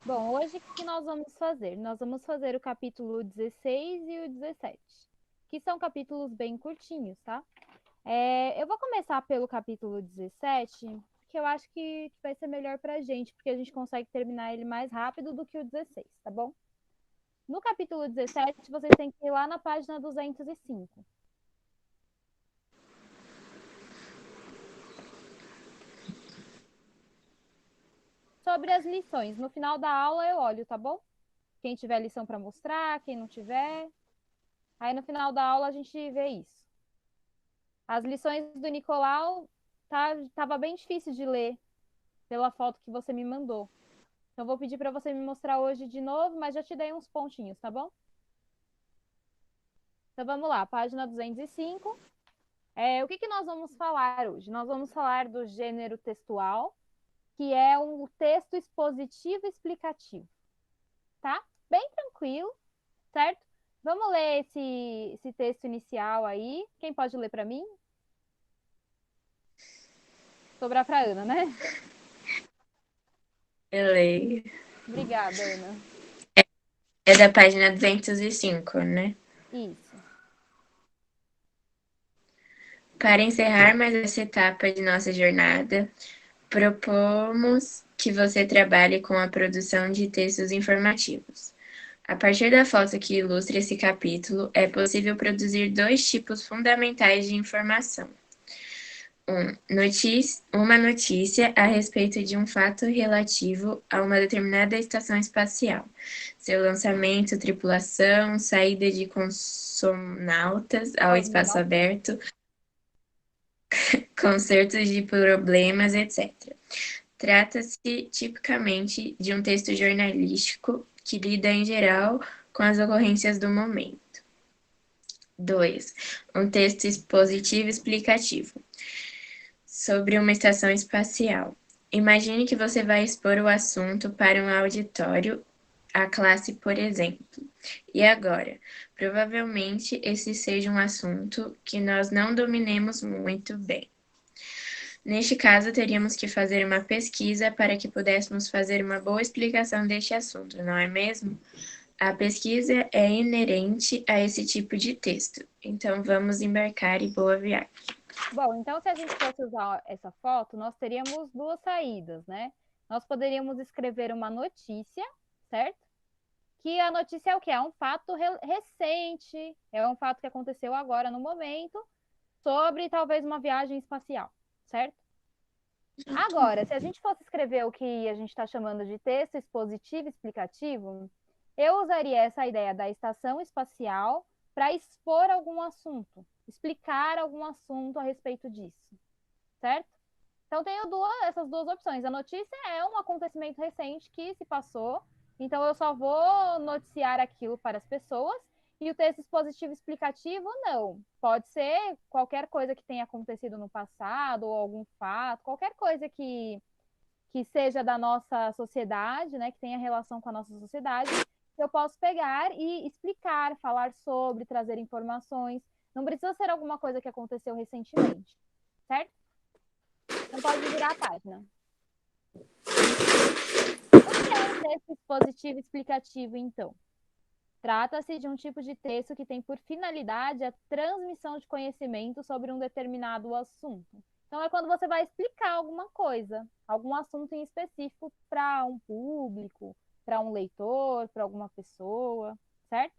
Bom, hoje o que nós vamos fazer? Nós vamos fazer o capítulo 16 e o 17, que são capítulos bem curtinhos, tá? Eu vou começar pelo capítulo 17, que eu acho que vai ser melhor pra gente, porque a gente consegue terminar ele mais rápido do que o 16, tá bom? No capítulo 17, vocês têm que ir lá na página 205. Sobre as lições, no final da aula eu olho, tá bom? Quem tiver lição para mostrar, quem não tiver. Aí no final da aula a gente vê isso. As lições do Nicolau tava bem difícil de ler pela foto que você me mandou. Então vou pedir para você me mostrar hoje de novo, mas já te dei uns pontinhos, tá bom? Então vamos lá, página 205. O que nós vamos falar hoje? Nós vamos falar do gênero textual, que é um texto expositivo explicativo, tá? Bem tranquilo, certo? Vamos ler esse texto inicial aí. Quem pode ler para mim? Sobrar para Ana, né? Eu leio. Obrigada, Ana. É da página 205, né? Isso. Para encerrar mais essa etapa de nossa jornada, propomos que você trabalhe com a produção de textos informativos. A partir da foto que ilustra esse capítulo, é possível produzir dois tipos fundamentais de informação. Uma notícia a respeito de um fato relativo a uma determinada estação espacial, seu lançamento, tripulação, saída de cosmonautas ao espaço Cosmonauta. aberto, concertos de problemas, etc. Trata-se tipicamente de um texto jornalístico que lida em geral com as ocorrências do momento. 2. Um texto expositivo explicativo sobre uma estação espacial. Imagine que você vai expor o assunto para um auditório, a classe, por exemplo. E agora? Provavelmente esse seja um assunto que nós não dominemos muito bem. Neste caso, teríamos que fazer uma pesquisa para que pudéssemos fazer uma boa explicação deste assunto, não é mesmo? A pesquisa é inerente a esse tipo de texto. Então, vamos embarcar e boa viagem. Bom, então se a gente fosse usar essa foto, nós teríamos duas saídas, né? Nós poderíamos escrever uma notícia, certo? Que a notícia é o quê? É um fato recente, é um fato que aconteceu agora no momento, sobre talvez uma viagem espacial, certo? Agora, se a gente fosse escrever o que a gente está chamando de texto expositivo explicativo, eu usaria essa ideia da estação espacial para expor algum assunto, explicar algum assunto a respeito disso, certo? Então, tenho essas duas opções. A notícia é um acontecimento recente que se passou, então eu só vou noticiar aquilo para as pessoas. E o texto expositivo explicativo, não. Pode ser qualquer coisa que tenha acontecido no passado, ou algum fato, qualquer coisa que seja da nossa sociedade, né, que tenha relação com a nossa sociedade, eu posso pegar e explicar, falar sobre, trazer informações. Não precisa ser alguma coisa que aconteceu recentemente, certo? Não pode virar a página. O que é um texto expositivo explicativo, então? Trata-se de um tipo de texto que tem por finalidade a transmissão de conhecimento sobre um determinado assunto. Então, é quando você vai explicar alguma coisa, algum assunto em específico para um público, para um leitor, para alguma pessoa, certo?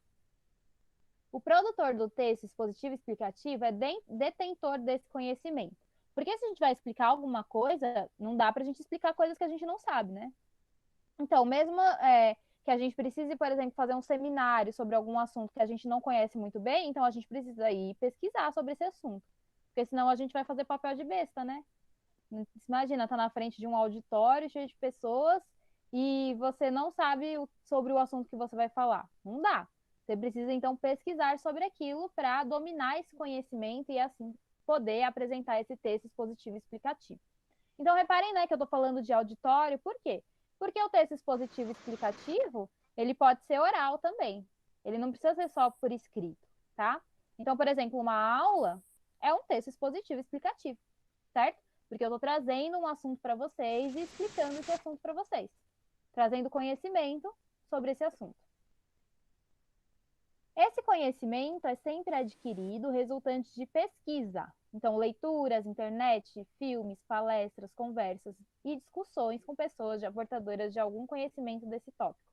O produtor do texto expositivo explicativo é detentor desse conhecimento. Porque se a gente vai explicar alguma coisa, não dá para a gente explicar coisas que a gente não sabe, né? Então, mesmo que a gente precise, por exemplo, fazer um seminário sobre algum assunto que a gente não conhece muito bem, então a gente precisa ir pesquisar sobre esse assunto. Porque senão a gente vai fazer papel de besta, né? Imagina, tá na frente de um auditório cheio de pessoas e você não sabe sobre o assunto que você vai falar. Não dá. Você precisa, então, pesquisar sobre aquilo para dominar esse conhecimento e, assim, poder apresentar esse texto expositivo explicativo. Então, reparem, né, que eu estou falando de auditório, por quê? Porque o texto expositivo explicativo, ele pode ser oral também. Ele não precisa ser só por escrito, tá? Então, por exemplo, uma aula é um texto expositivo explicativo, certo? porque eu estou trazendo um assunto para vocês e explicando esse assunto para vocês, trazendo conhecimento sobre esse assunto. Esse conhecimento é sempre adquirido resultante de pesquisa. Então, leituras, internet, filmes, palestras, conversas e discussões com pessoas portadoras de algum conhecimento desse tópico.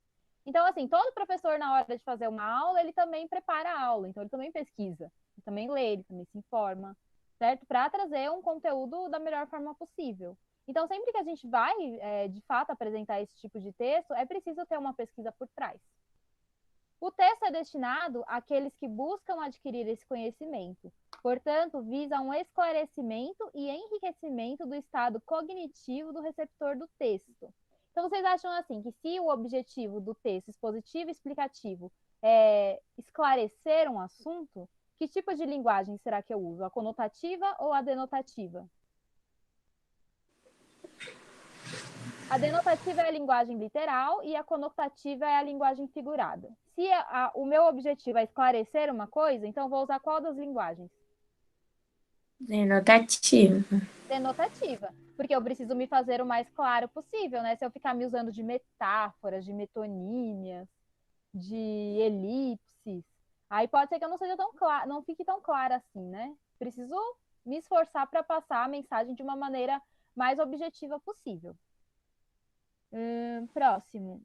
Então, assim, todo professor, na hora de fazer uma aula, ele também prepara a aula. Então, ele também pesquisa, ele também lê, ele também se informa, certo? Para trazer um conteúdo da melhor forma possível. Então, sempre que a gente vai, de fato, apresentar esse tipo de texto, é preciso ter uma pesquisa por trás. O texto é destinado àqueles que buscam adquirir esse conhecimento. Portanto, visa um esclarecimento e enriquecimento do estado cognitivo do receptor do texto. Então, vocês acham assim, que se o objetivo do texto expositivo e explicativo é esclarecer um assunto, que tipo de linguagem será que eu uso? A conotativa ou a denotativa? A denotativa é a linguagem literal e a conotativa é a linguagem figurada. Se o meu objetivo é esclarecer uma coisa, então eu vou usar qual das linguagens? Denotativa. Denotativa, porque eu preciso me fazer o mais claro possível, né? Se eu ficar me usando de metáforas, de metonímias, de elipses, aí pode ser que eu não seja tão clara, não fique tão clara assim, né? Preciso me esforçar para passar a mensagem de uma maneira mais objetiva possível. Próximo.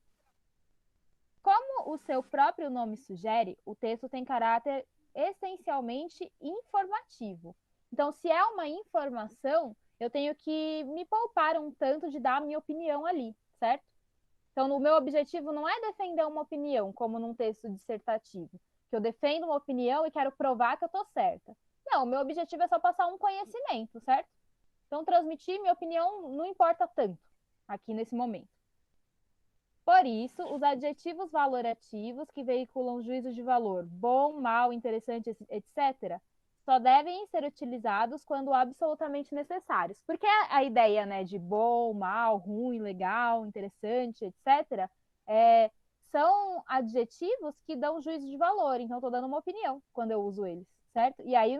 Como o seu próprio nome sugere, o texto tem caráter essencialmente informativo. Então, se é uma informação, eu tenho que me poupar um tanto de dar a minha opinião ali, certo? Então, o meu objetivo não é defender uma opinião, como num texto dissertativo, que eu defendo uma opinião e quero provar que eu estou certa. Não, o meu objetivo é só passar um conhecimento, certo? Então, transmitir minha opinião não importa tanto aqui nesse momento. Por isso, os adjetivos valorativos que veiculam juízos de valor, bom, mal, interessante, etc., só devem ser utilizados quando absolutamente necessários. Porque a ideia, né, de bom, mal, ruim, legal, interessante, etc., são adjetivos que dão juízo de valor. Então, estou dando uma opinião quando eu uso eles, certo? E aí,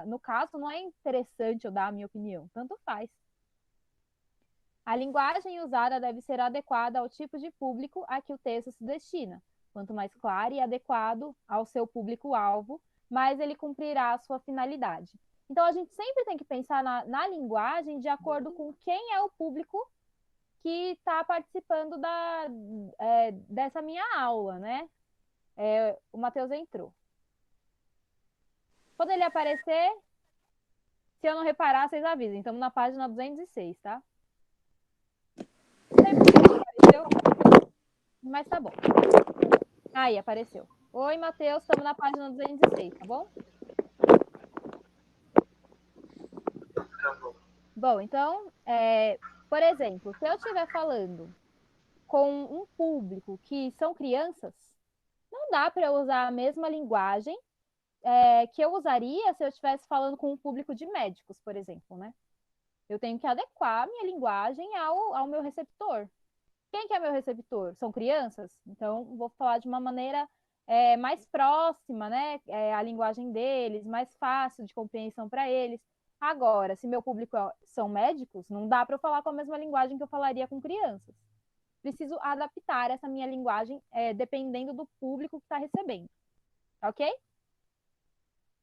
no caso, não é interessante eu dar a minha opinião. Tanto faz. A linguagem usada deve ser adequada ao tipo de público a que o texto se destina. Quanto mais claro e adequado ao seu público-alvo, mais ele cumprirá a sua finalidade. Então, a gente sempre tem que pensar na linguagem de acordo com quem é o público que está participando dessa minha aula, né? O Matheus entrou. Quando ele aparecer, se eu não reparar, vocês avisem. Estamos na página 206, tá? Não sei por que não apareceu, mas tá bom. Aí, apareceu. Oi, Matheus, estamos na página 206, tá bom? Bom, então, por exemplo, se eu estiver falando com um público que são crianças, não dá para eu usar a mesma linguagem que eu usaria se eu estivesse falando com um público de médicos, por exemplo, né? Eu tenho que adequar a minha linguagem ao meu receptor. Quem que é meu receptor? São crianças? Então, vou falar de uma maneira mais próxima, né? A linguagem deles, mais fácil de compreensão para eles. Agora, se meu público são médicos, não dá para eu falar com a mesma linguagem que eu falaria com crianças. Preciso adaptar essa minha linguagem dependendo do público que está recebendo. Ok?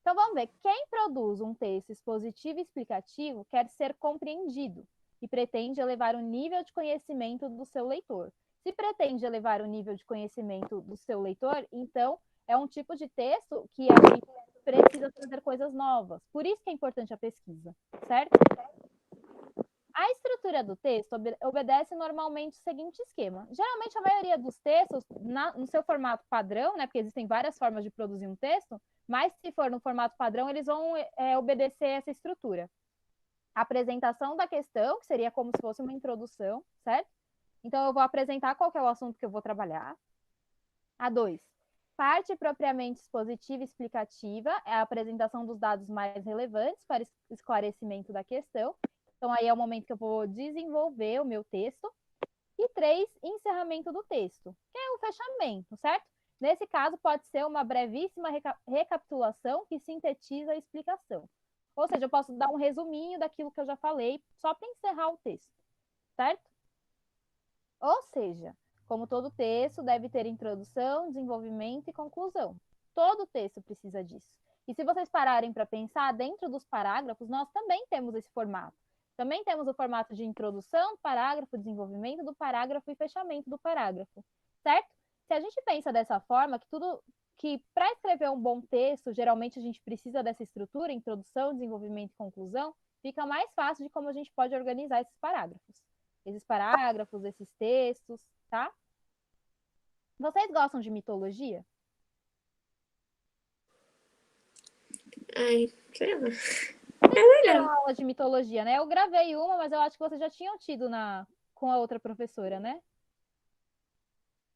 Então, vamos ver. Quem produz um texto expositivo e explicativo quer ser compreendido e pretende elevar o nível de conhecimento do seu leitor. Se pretende elevar o nível de conhecimento do seu leitor, então é um tipo de texto que a gente precisa trazer coisas novas. Por isso que é importante a pesquisa, certo? A estrutura do texto obedece normalmente o seguinte esquema. Geralmente, a maioria dos textos, no seu formato padrão, né, porque existem várias formas de produzir um texto, mas se for no formato padrão, eles vão obedecer essa estrutura. A apresentação da questão, que seria como se fosse uma introdução, certo? Então, eu vou apresentar qual que é o assunto que eu vou trabalhar. A 2. Parte propriamente expositiva e explicativa é a apresentação dos dados mais relevantes para esclarecimento da questão. Então, aí é o momento que eu vou desenvolver o meu texto. E 3, encerramento do texto, que é o fechamento, certo? Nesse caso, pode ser uma brevíssima recapitulação que sintetiza a explicação. Ou seja, eu posso dar um resuminho daquilo que eu já falei, só para encerrar o texto, certo? Ou seja, como todo texto, deve ter introdução, desenvolvimento e conclusão. Todo texto precisa disso. E se vocês pararem para pensar, dentro dos parágrafos, nós também temos esse formato. Também temos o formato de introdução, parágrafo, desenvolvimento do parágrafo e fechamento do parágrafo, certo? Se a gente pensa dessa forma, que para escrever um bom texto, geralmente a gente precisa dessa estrutura, introdução, desenvolvimento e conclusão, fica mais fácil de como a gente pode organizar esses parágrafos, esses textos, tá? Vocês gostam de mitologia? Ai, sei lá. Vocês É tiveram legal. aula de mitologia, né? Eu gravei uma, mas eu acho que vocês já tinham tido com a outra professora, né?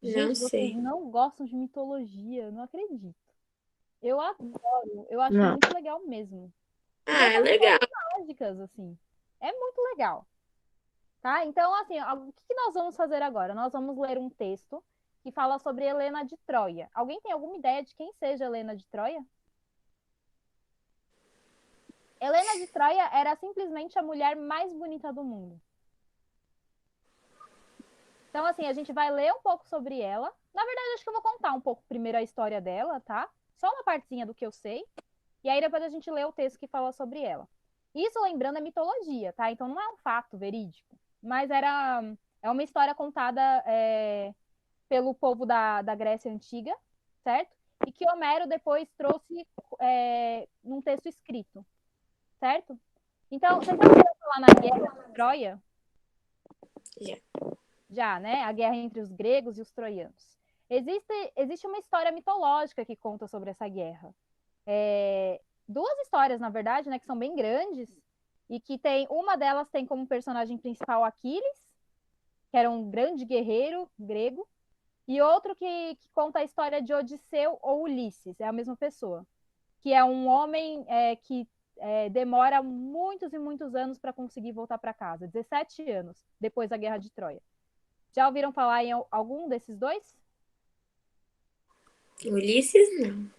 Não Gente, vocês sei. não gostam de mitologia, não acredito. Eu adoro, eu acho Não. muito legal mesmo. Porque Ah, é são legal. histórias mágicas, assim. É muito legal, tá? Então, assim, o que nós vamos fazer agora? Nós vamos ler um texto que fala sobre Helena de Troia. Alguém tem alguma ideia de quem seja Helena de Troia? Helena de Troia era simplesmente a mulher mais bonita do mundo. Então, assim, a gente vai ler um pouco sobre ela. Na verdade, acho que eu vou contar um pouco primeiro a história dela, tá? Só uma partezinha do que eu sei. E aí depois a gente lê o texto que fala sobre ela. Isso, lembrando, é mitologia, tá? Então não é um fato verídico. Mas é uma história contada pelo povo da Grécia Antiga, certo? E que Homero depois trouxe num texto escrito, certo? Então, vocês já ouviram falar na Guerra de Troia? Já. Já, né? A guerra entre os gregos e os troianos. Existe uma história mitológica que conta sobre essa guerra. Duas histórias, na verdade, né, que são bem grandes, e que uma delas tem como personagem principal Aquiles, que era um grande guerreiro grego, e outro que conta a história de Odisseu ou Ulisses, é a mesma pessoa, que é um homem que demora muitos e muitos anos para conseguir voltar para casa, 17 anos depois da Guerra de Troia. Já ouviram falar em algum desses dois? Ulisses, não.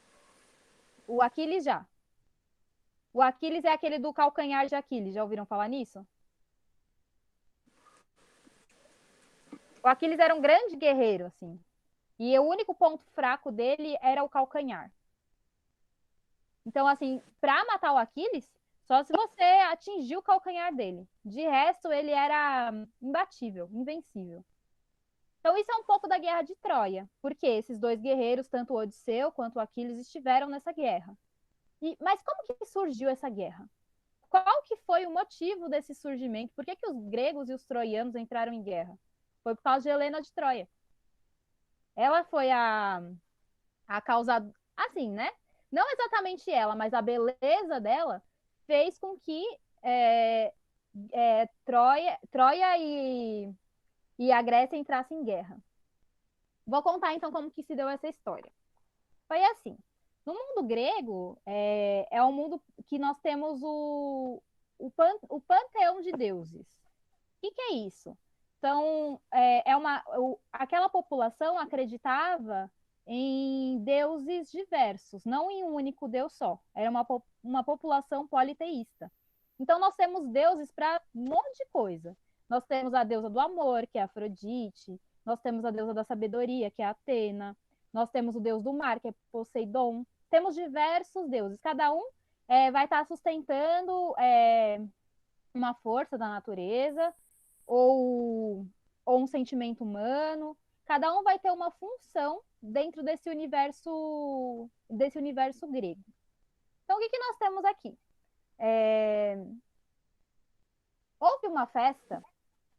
O Aquiles já. O Aquiles é aquele do calcanhar de Aquiles. Já ouviram falar nisso? O Aquiles era um grande guerreiro, assim. E o único ponto fraco dele era o calcanhar. Então, assim, para matar o Aquiles, só se você atingir o calcanhar dele. De resto, ele era imbatível, invencível. Então, isso é um pouco da Guerra de Troia, porque esses dois guerreiros, tanto o Odisseu quanto o Aquiles, estiveram nessa guerra. Mas como que surgiu essa guerra? Qual que foi o motivo desse surgimento? Por que os gregos e os troianos entraram em guerra? Foi por causa de Helena de Troia. Ela foi a causa, assim, né? Não exatamente ela, mas a beleza dela fez com que Troia e a Grécia entrassem em guerra. Vou contar então como que se deu essa história. Foi assim. No mundo grego, é um mundo que nós temos o panteão de deuses. O que é isso? Então, aquela população acreditava em deuses diversos, não em um único deus só. Era uma população politeísta. Então, nós temos deuses para um monte de coisa. Nós temos a deusa do amor, que é Afrodite. Nós temos a deusa da sabedoria, que é Atena. Nós temos o deus do mar, que é Poseidon. Temos diversos deuses. Cada um vai estar sustentando uma força da natureza ou, ou um sentimento humano. Cada um vai ter uma função dentro desse universo grego. Então, o que nós temos aqui? Houve uma festa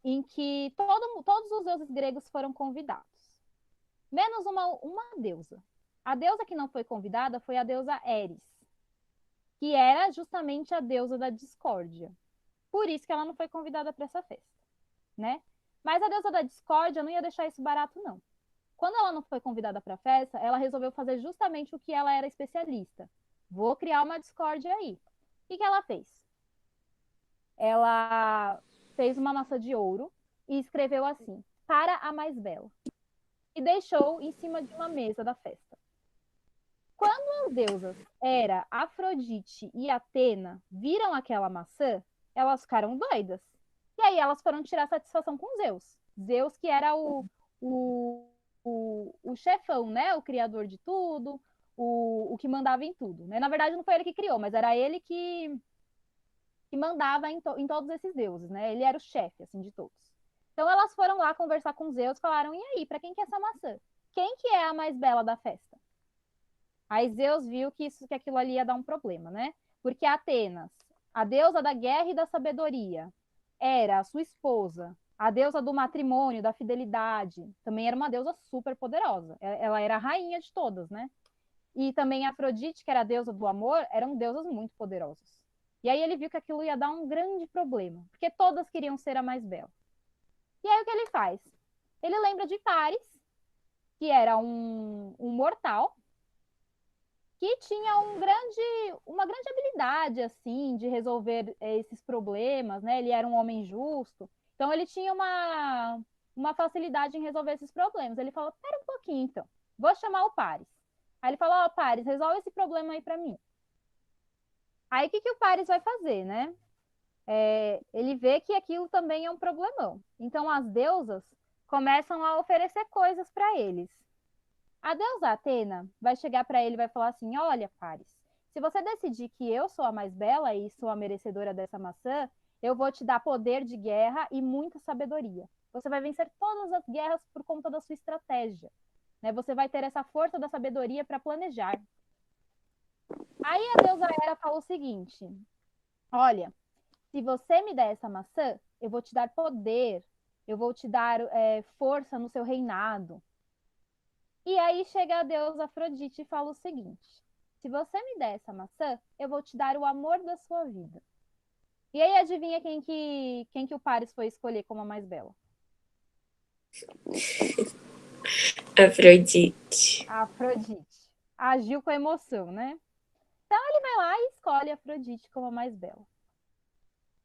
em que todos os deuses gregos foram convidados, menos uma deusa. A deusa que não foi convidada foi a deusa Eris, que era justamente a deusa da discórdia. Por isso que ela não foi convidada para essa festa, né? Mas a deusa da discórdia não ia deixar isso barato, não. Quando ela não foi convidada para a festa, ela resolveu fazer justamente o que ela era especialista. Vou criar uma discórdia aí. O que ela fez? Ela fez uma massa de ouro e escreveu assim: para a mais bela. E deixou em cima de uma mesa da festa. Quando as deusas Hera, Afrodite e Atena viram aquela maçã, elas ficaram doidas. E aí elas foram tirar satisfação com Zeus. Zeus que era o, o chefão, né? O criador de tudo, o que mandava em tudo. Né? Na verdade, não foi ele que criou, mas era ele que mandava em todos esses deuses, né? Ele era o chefe, assim, de todos. Então elas foram lá conversar com Zeus, falaram, e aí, para quem que é essa maçã? Quem que é a mais bela da festa? Aí Zeus viu que aquilo ali ia dar um problema, né? Porque Atenas, a deusa da guerra e da sabedoria, era a sua esposa, a deusa do matrimônio, da fidelidade, também era uma deusa super poderosa. Ela era a rainha de todas, né? E também Afrodite, que era a deusa do amor, eram deusas muito poderosas. E aí ele viu que aquilo ia dar um grande problema, porque todas queriam ser a mais bela. E aí o que ele faz? Ele lembra de Paris, que era um mortal, que tinha uma grande habilidade, assim, de resolver esses problemas, né? Ele era um homem justo, então ele tinha uma facilidade em resolver esses problemas. Ele falou, pera um pouquinho, então, vou chamar o Paris. Aí ele falou, ó, Paris, resolve esse problema aí para mim. Aí o que o Paris vai fazer, né? Ele vê que aquilo também é um problemão. Então as deusas começam a oferecer coisas para eles. A deusa Atena vai chegar para ele e vai falar assim: olha, Paris, se você decidir que eu sou a mais bela e sou a merecedora dessa maçã, eu vou te dar poder de guerra e muita sabedoria. Você vai vencer todas as guerras por conta da sua estratégia. Né? Você vai ter essa força da sabedoria para planejar. Aí a deusa Hera fala o seguinte: olha, se você me der essa maçã, eu vou te dar poder, eu vou te dar força no seu reinado. E aí chega a deusa Afrodite e fala o seguinte: se você me der essa maçã, eu vou te dar o amor da sua vida. E aí adivinha quem que o Paris foi escolher como a mais bela? Afrodite. A Afrodite. Agiu com emoção, né? Então ele vai lá e escolhe a Afrodite como a mais bela.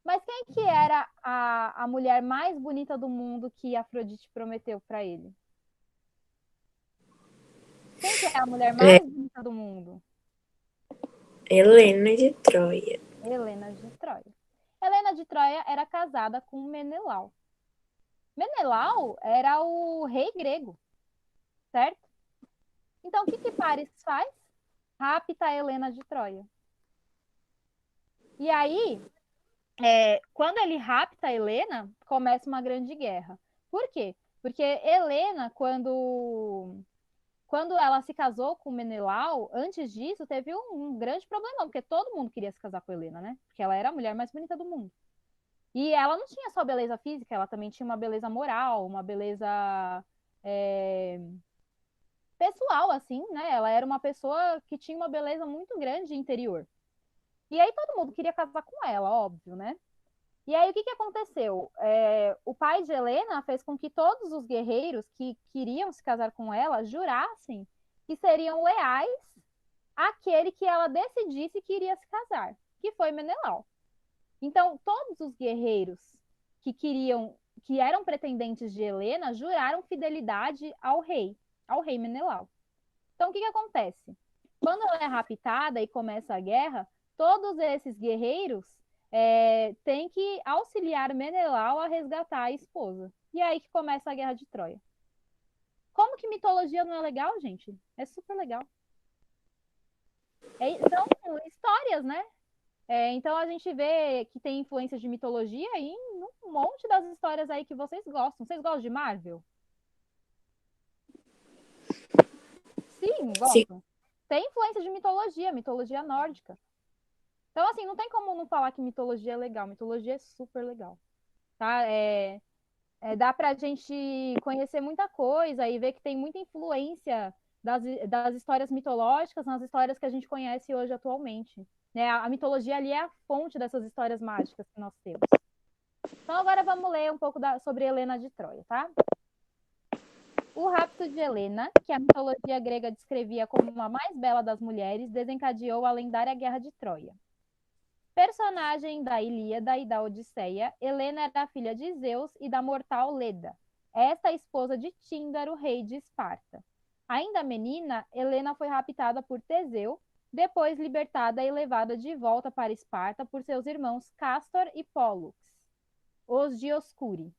Mas quem que era a mulher mais bonita do mundo que Afrodite prometeu para ele? Quem que é a mulher É mais bonita do mundo? Helena de Troia. Helena de Troia. Helena de Troia era casada com Menelau. Menelau era o rei grego, certo? Então, o que Paris faz? Rapta a Helena de Troia. E aí, quando ele rapta a Helena, começa uma grande guerra. Por quê? Porque Helena, quando ela se casou com Menelau, antes disso, teve um grande problema, porque todo mundo queria se casar com Helena, né? Porque ela era a mulher mais bonita do mundo. E ela não tinha só beleza física, ela também tinha uma beleza moral, uma beleza é, pessoal, assim, né? Ela era uma pessoa que tinha uma beleza muito grande interior. E aí todo mundo queria casar com ela, óbvio, né? E aí o que aconteceu? O pai de Helena fez com que todos os guerreiros que queriam se casar com ela jurassem que seriam leais àquele que ela decidisse que iria se casar, que foi Menelau. Então, todos os guerreiros que eram pretendentes de Helena, juraram fidelidade ao rei Menelau. Então, o que acontece? Quando ela é raptada e começa a guerra, todos esses guerreiros têm que auxiliar Menelau a resgatar a esposa. E é aí que começa a Guerra de Troia. Como que mitologia não é legal, gente? É super legal. São histórias, né? Então a gente vê que tem influências de mitologia em um monte das histórias aí que vocês gostam. Vocês gostam de Marvel? Sim, Sim. gostam. Tem influência de mitologia nórdica. Então, assim, não tem como não falar que mitologia é legal. Mitologia é super legal. Tá? Dá pra gente conhecer muita coisa e ver que tem muita influência das histórias mitológicas nas histórias que a gente conhece hoje atualmente. Né? A mitologia ali é a fonte dessas histórias mágicas que nós temos. Então, agora vamos ler um pouco sobre Helena de Troia, tá? O rapto de Helena, que a mitologia grega descrevia como a mais bela das mulheres, desencadeou a lendária Guerra de Troia. Personagem da Ilíada e da Odisseia, Helena era filha de Zeus e da mortal Leda, esta esposa de Tíndaro, rei de Esparta. Ainda menina, Helena foi raptada por Teseu, depois libertada e levada de volta para Esparta por seus irmãos Castor e Pólux, os Dioscuri.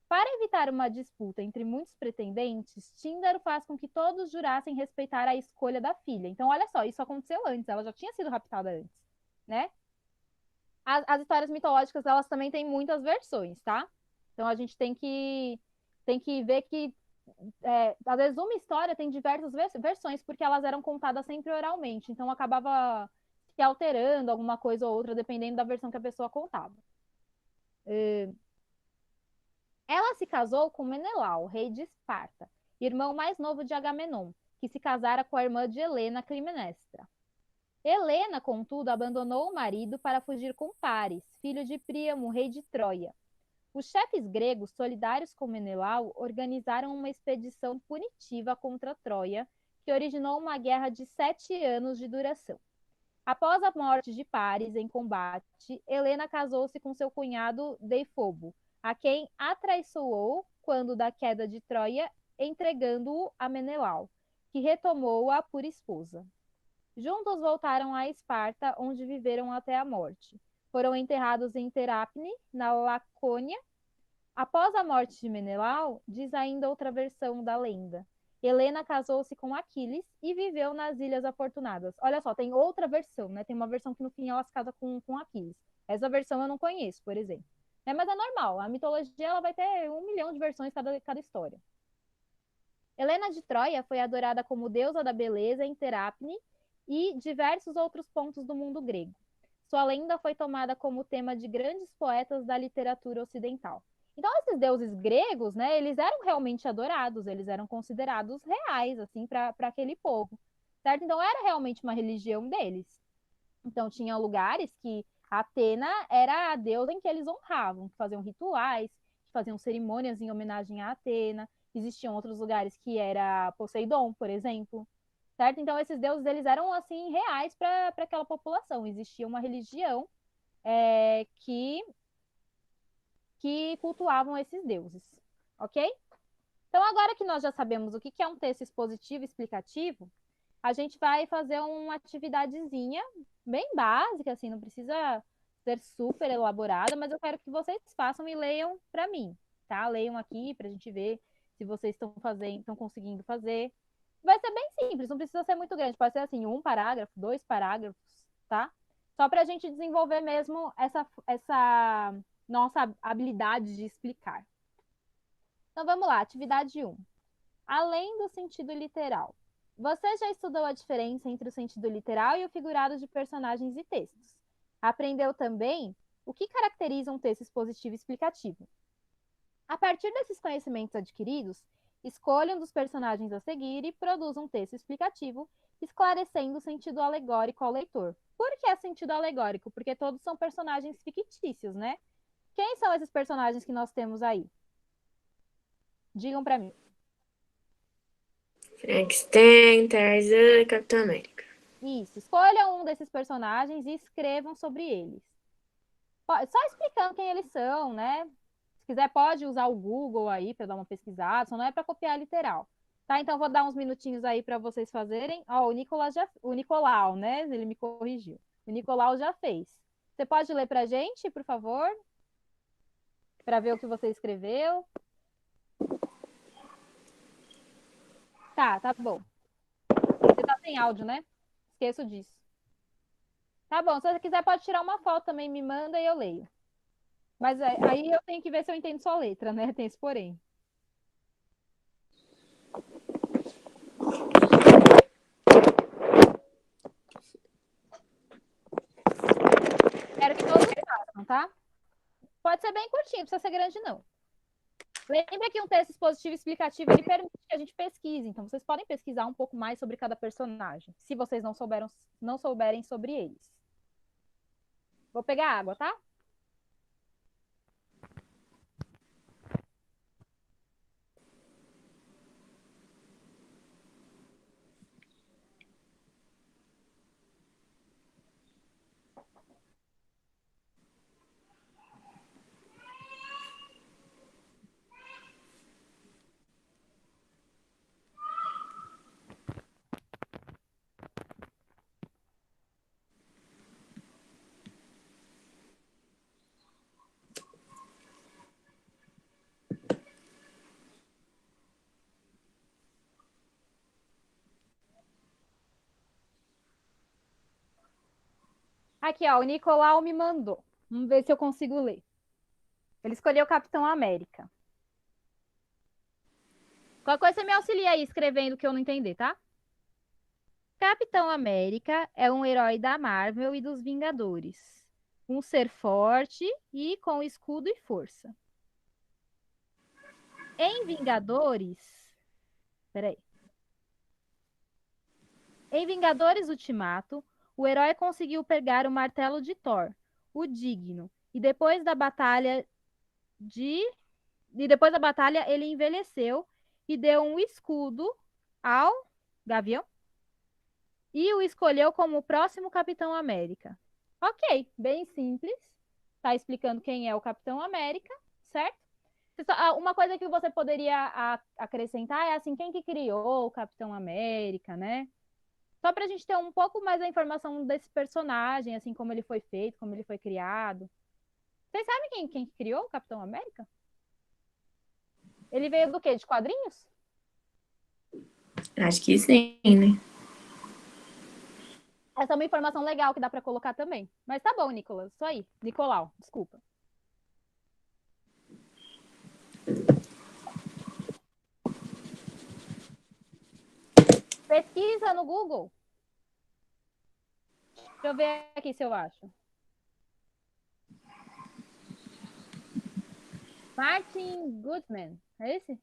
Para evitar uma disputa entre muitos pretendentes, Tíndaro faz com que todos jurassem respeitar a escolha da filha. Então, olha só, isso aconteceu antes, ela já tinha sido raptada antes, né? As histórias mitológicas, elas também têm muitas versões, tá? Então, a gente tem que ver que, às vezes, uma história tem diversas versões, porque elas eram contadas sempre oralmente. Então, acabava se alterando alguma coisa ou outra, dependendo da versão que a pessoa contava. Ela se casou com Menelau, rei de Esparta, irmão mais novo de Agamenon, que se casara com a irmã de Helena, Climenestra. Helena, contudo, abandonou o marido para fugir com Paris, filho de Príamo, rei de Troia. Os chefes gregos, solidários com Menelau, organizaram uma expedição punitiva contra Troia, que originou uma guerra de 7 anos de duração. Após a morte de Paris em combate, Helena casou-se com seu cunhado Deifobo, a quem atraiçoou quando da queda de Troia, entregando-o a Menelau, que retomou-a por esposa. Juntos voltaram a Esparta, onde viveram até a morte. Foram enterrados em Terápne, na Lacônia. Após a morte de Menelau, diz ainda outra versão da lenda, Helena casou-se com Aquiles e viveu nas Ilhas Afortunadas. Olha só, tem outra versão, né? Tem uma versão que no fim ela se casa com Aquiles. Essa versão eu não conheço, por exemplo. Mas é normal, a mitologia ela vai ter 1 milhão de versões cada história. Helena de Troia foi adorada como deusa da beleza em Terápne e diversos outros pontos do mundo grego. Sua lenda foi tomada como tema de grandes poetas da literatura ocidental. Então, esses deuses gregos, né, eles eram realmente adorados, eles eram considerados reais, assim, para aquele povo, certo? Então, era realmente uma religião deles. Então, tinha lugares que Atena era a deusa em que eles honravam, que faziam rituais, que faziam cerimônias em homenagem a Atena. Existiam outros lugares que era Poseidon, por exemplo, certo? Então, esses deuses, eles eram, assim, reais para aquela população. Existia uma religião que cultuavam esses deuses, ok? Então, agora que nós já sabemos o que é um texto expositivo e explicativo, a gente vai fazer uma atividadezinha bem básica, assim, não precisa ser super elaborada, mas eu quero que vocês façam e leiam para mim, tá? Leiam aqui para a gente ver se vocês estão fazendo, estão conseguindo fazer. Vai ser bem simples, não precisa ser muito grande, pode ser assim, 1 parágrafo, 2 parágrafos, tá? Só para a gente desenvolver mesmo essa nossa habilidade de explicar. Então vamos lá, atividade 1. Além do sentido literal. Você já estudou a diferença entre o sentido literal e o figurado de personagens e textos. Aprendeu também o que caracteriza um texto expositivo e explicativo. A partir desses conhecimentos adquiridos, escolha um dos personagens a seguir e produza um texto explicativo, esclarecendo o sentido alegórico ao leitor. Por que é sentido alegórico? Porque todos são personagens fictícios, né? Quem são esses personagens que nós temos aí? Digam para mim. Frankenstein, Tarzan, Capitão América. Isso. Escolham um desses personagens e escrevam sobre eles. Só explicando quem eles são, né? Se quiser, pode usar o Google aí para dar uma pesquisada, só não é para copiar literal. Tá? Então, vou dar uns minutinhos aí para vocês fazerem. Ó, o Nicolau, né? Ele me corrigiu. O Nicolau já fez. Você pode ler para a gente, por favor? Para ver o que você escreveu. Tá bom. Você tá sem áudio, né? Esqueço disso. Tá bom, se você quiser pode tirar uma foto também, me manda e eu leio. Mas aí eu tenho que ver se eu entendo sua letra, né? Tem esse porém. Quero que todos façam, tá? Pode ser bem curtinho, não precisa ser grande, não. Lembra que um texto expositivo e explicativo, ele permite que a gente pesquise. Então, vocês podem pesquisar um pouco mais sobre cada personagem, se vocês não souberem sobre eles. Vou pegar água, tá? Aqui, ó, o Nicolau me mandou. Vamos ver se eu consigo ler. Ele escolheu o Capitão América. Qualquer coisa você me auxilia aí escrevendo que eu não entender, tá? Capitão América é um herói da Marvel e dos Vingadores. Um ser forte e com escudo e força. Em Vingadores. Peraí. Em Vingadores Ultimato, o herói conseguiu pegar o martelo de Thor, o Digno, e de depois da batalha ele envelheceu e deu um escudo ao Gavião e o escolheu como o próximo Capitão América. Ok, bem simples. Tá explicando quem é o Capitão América, certo? Uma coisa que você poderia acrescentar é assim, quem que criou o Capitão América, né? Só para a gente ter um pouco mais da informação desse personagem, assim, como ele foi feito, como ele foi criado. Vocês sabem quem criou o Capitão América? Ele veio do quê? De quadrinhos? Acho que sim, né? Essa é uma informação legal que dá para colocar também. Mas tá bom, Nicolas. Isso aí. Nicolau, desculpa. Pesquisa no Google. Deixa eu ver aqui se eu acho. Martin Goodman. É esse?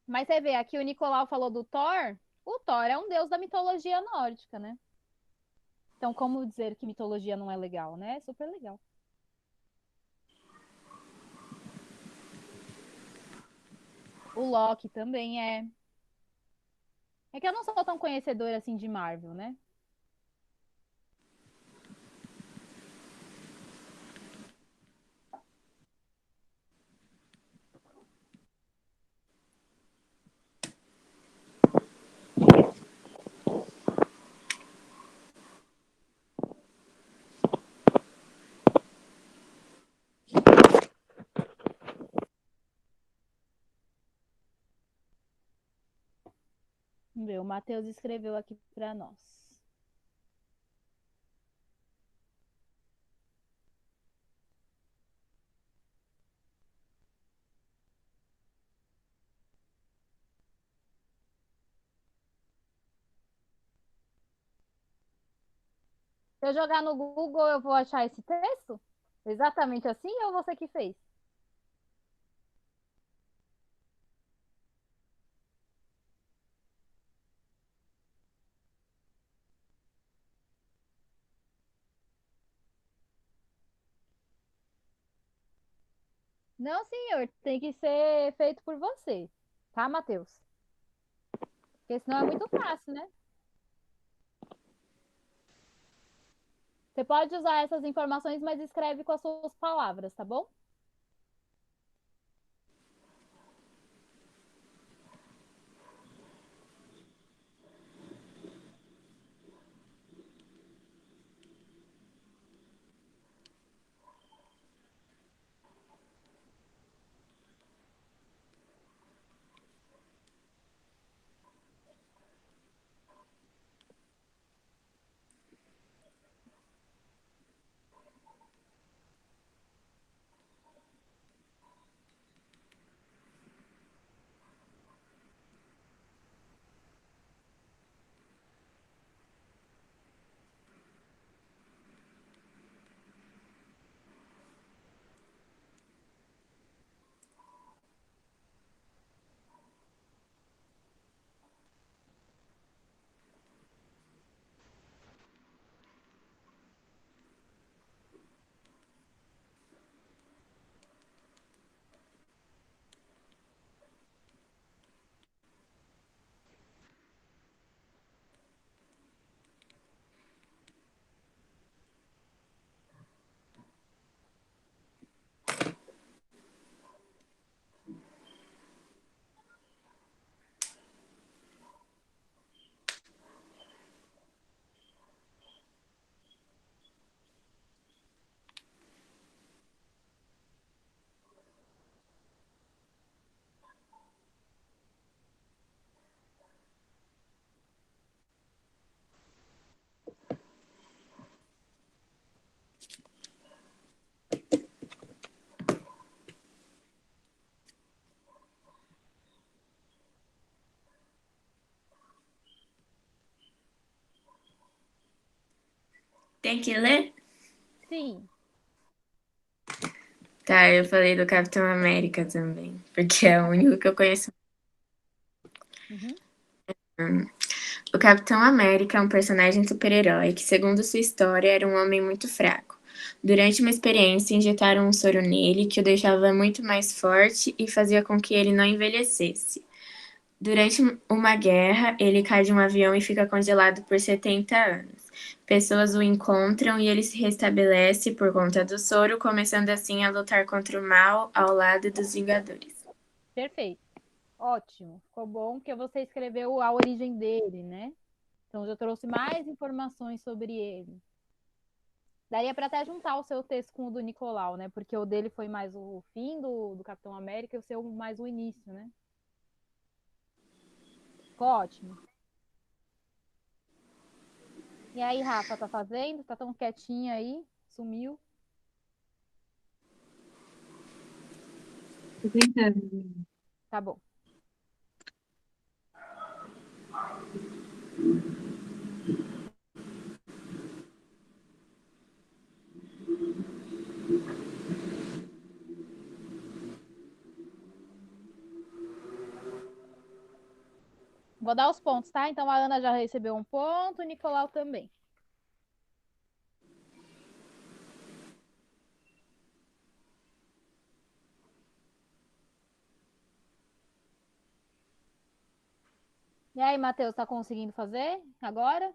Mas você vê, aqui o Nicolau falou do Thor. O Thor é um deus da mitologia nórdica, né? Então, como dizer que mitologia não é legal, né? É super legal. O Loki também é. É que eu não sou tão conhecedora assim de Marvel, né? Vamos ver, o Matheus escreveu aqui para nós. Se eu jogar no Google, eu vou achar esse texto? Exatamente assim ou você que fez? Não, senhor, tem que ser feito por você. Tá, Matheus? Porque senão é muito fácil, né? Você pode usar essas informações, mas escreve com as suas palavras, tá bom? Tem que ler? Sim. Tá, eu falei do Capitão América também, porque é o único que eu conheço. Uhum. O Capitão América é um personagem super-herói que, segundo sua história, era um homem muito fraco. Durante uma experiência, injetaram um soro nele que o deixava muito mais forte e fazia com que ele não envelhecesse. Durante uma guerra, ele cai de um avião e fica congelado por 70 anos. Pessoas o encontram e ele se restabelece por conta do soro, começando assim a lutar contra o mal ao lado dos Vingadores. Perfeito. Ótimo. Ficou bom porque você escreveu a origem dele, né? Então já trouxe mais informações sobre ele. Daria para até juntar o seu texto com o do Nicolau, né? Porque o dele foi mais o fim do Capitão América e o seu mais o início, né? Ficou ótimo. E aí, Rafa, tá fazendo? Tá tão quietinha aí? Sumiu? Tô tentando. Tá bom. Vou dar os pontos, tá? Então a Ana já recebeu um ponto, o Nicolau também. E aí, Matheus, tá conseguindo fazer agora?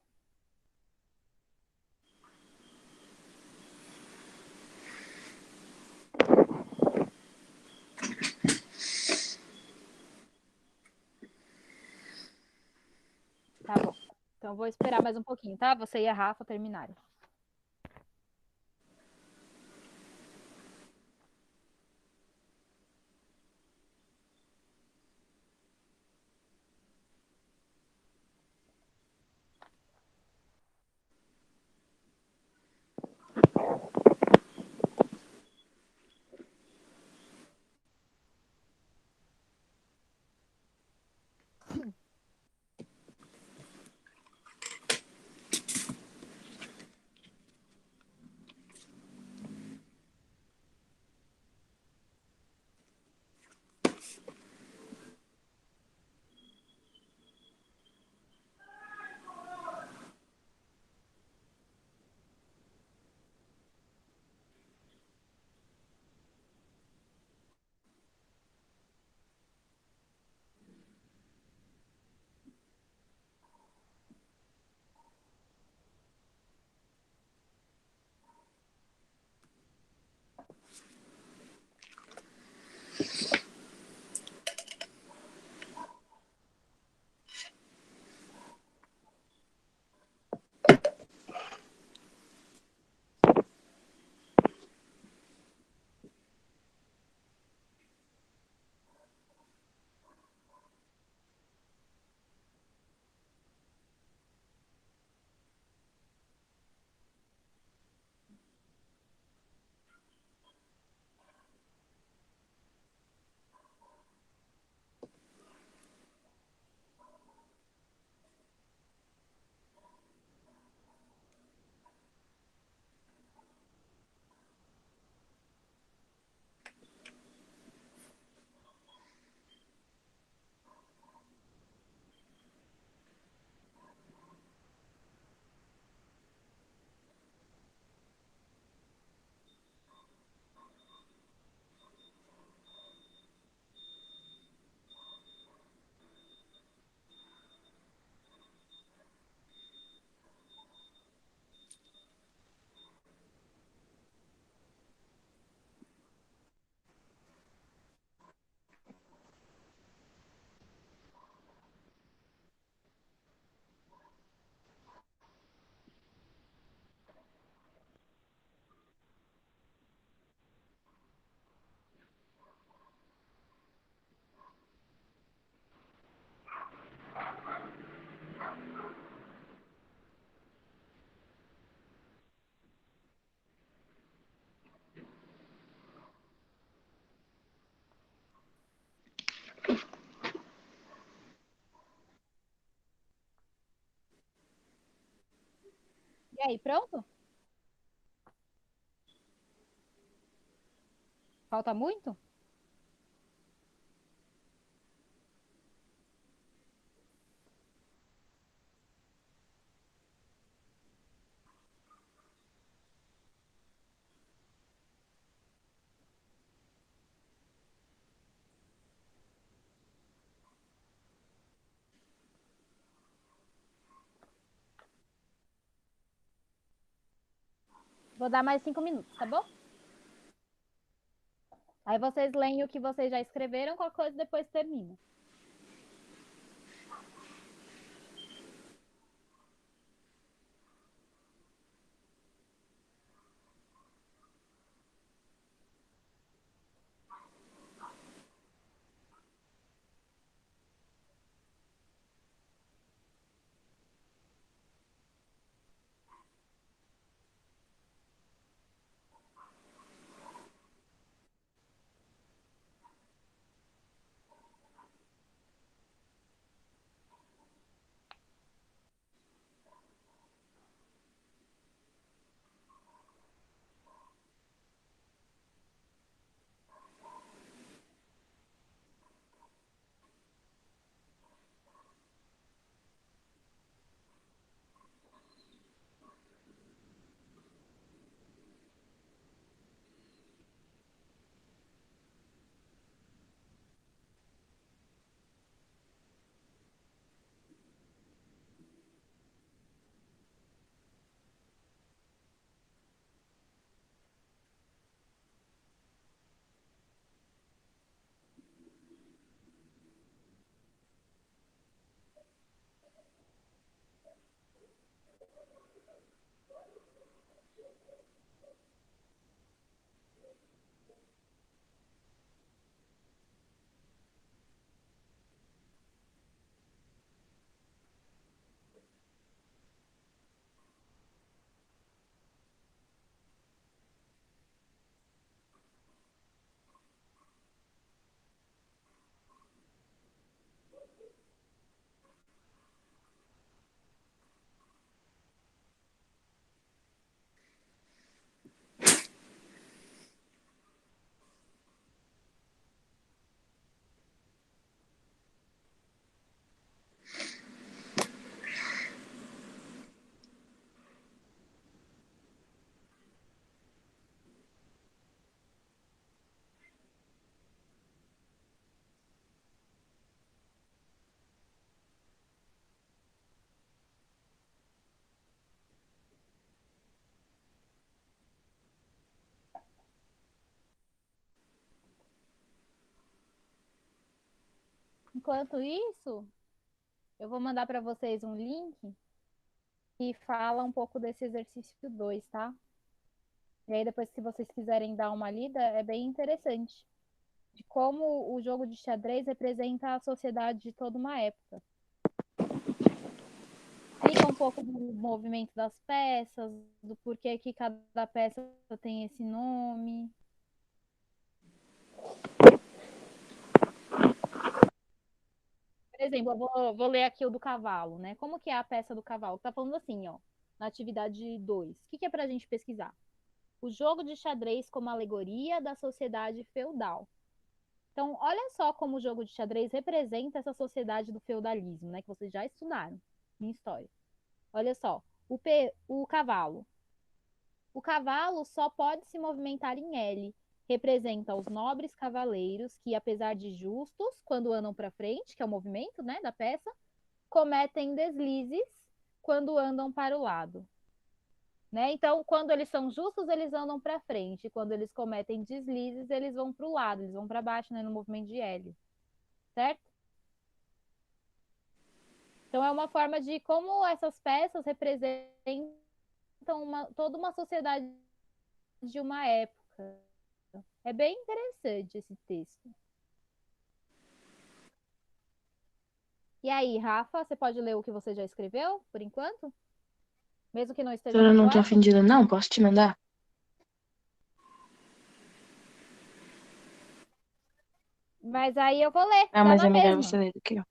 Tá bom. Então eu vou esperar mais um pouquinho, tá? Você e a Rafa terminarem. E aí, pronto? Falta muito? Vou dar mais 5 minutos, tá bom? Aí vocês leem o que vocês já escreveram, qualquer coisa depois termina. Enquanto isso, eu vou mandar para vocês um link que fala um pouco desse exercício 2, tá? E aí depois, se vocês quiserem dar uma lida, é bem interessante. De como o jogo de xadrez representa a sociedade de toda uma época. Explica um pouco do movimento das peças, do porquê que cada peça tem esse nome. Por exemplo, eu vou ler aqui o do cavalo, né? Como que é a peça do cavalo? Tá falando assim, ó, na atividade 2. O que que é pra gente pesquisar? O jogo de xadrez como alegoria da sociedade feudal. Então, olha só como o jogo de xadrez representa essa sociedade do feudalismo, né? Que vocês já estudaram em história. Olha só, o cavalo. O cavalo só pode se movimentar em L. Representa os nobres cavaleiros que, apesar de justos, quando andam para frente, que é o movimento, né, da peça, cometem deslizes quando andam para o lado. Né? Então, quando eles são justos, eles andam para frente. Quando eles cometem deslizes, eles vão para o lado, eles vão para baixo, né, no movimento de L. Certo? Então, é uma forma de como essas peças representam toda uma sociedade de uma época. É bem interessante esse texto. E aí, Rafa, você pode ler o que você já escreveu, por enquanto? Mesmo que não esteja Eu não tô completo? ofendida, não? Posso te mandar? Mas aí eu vou ler, Não, dá mas na é melhor mesma. você ler do que eu.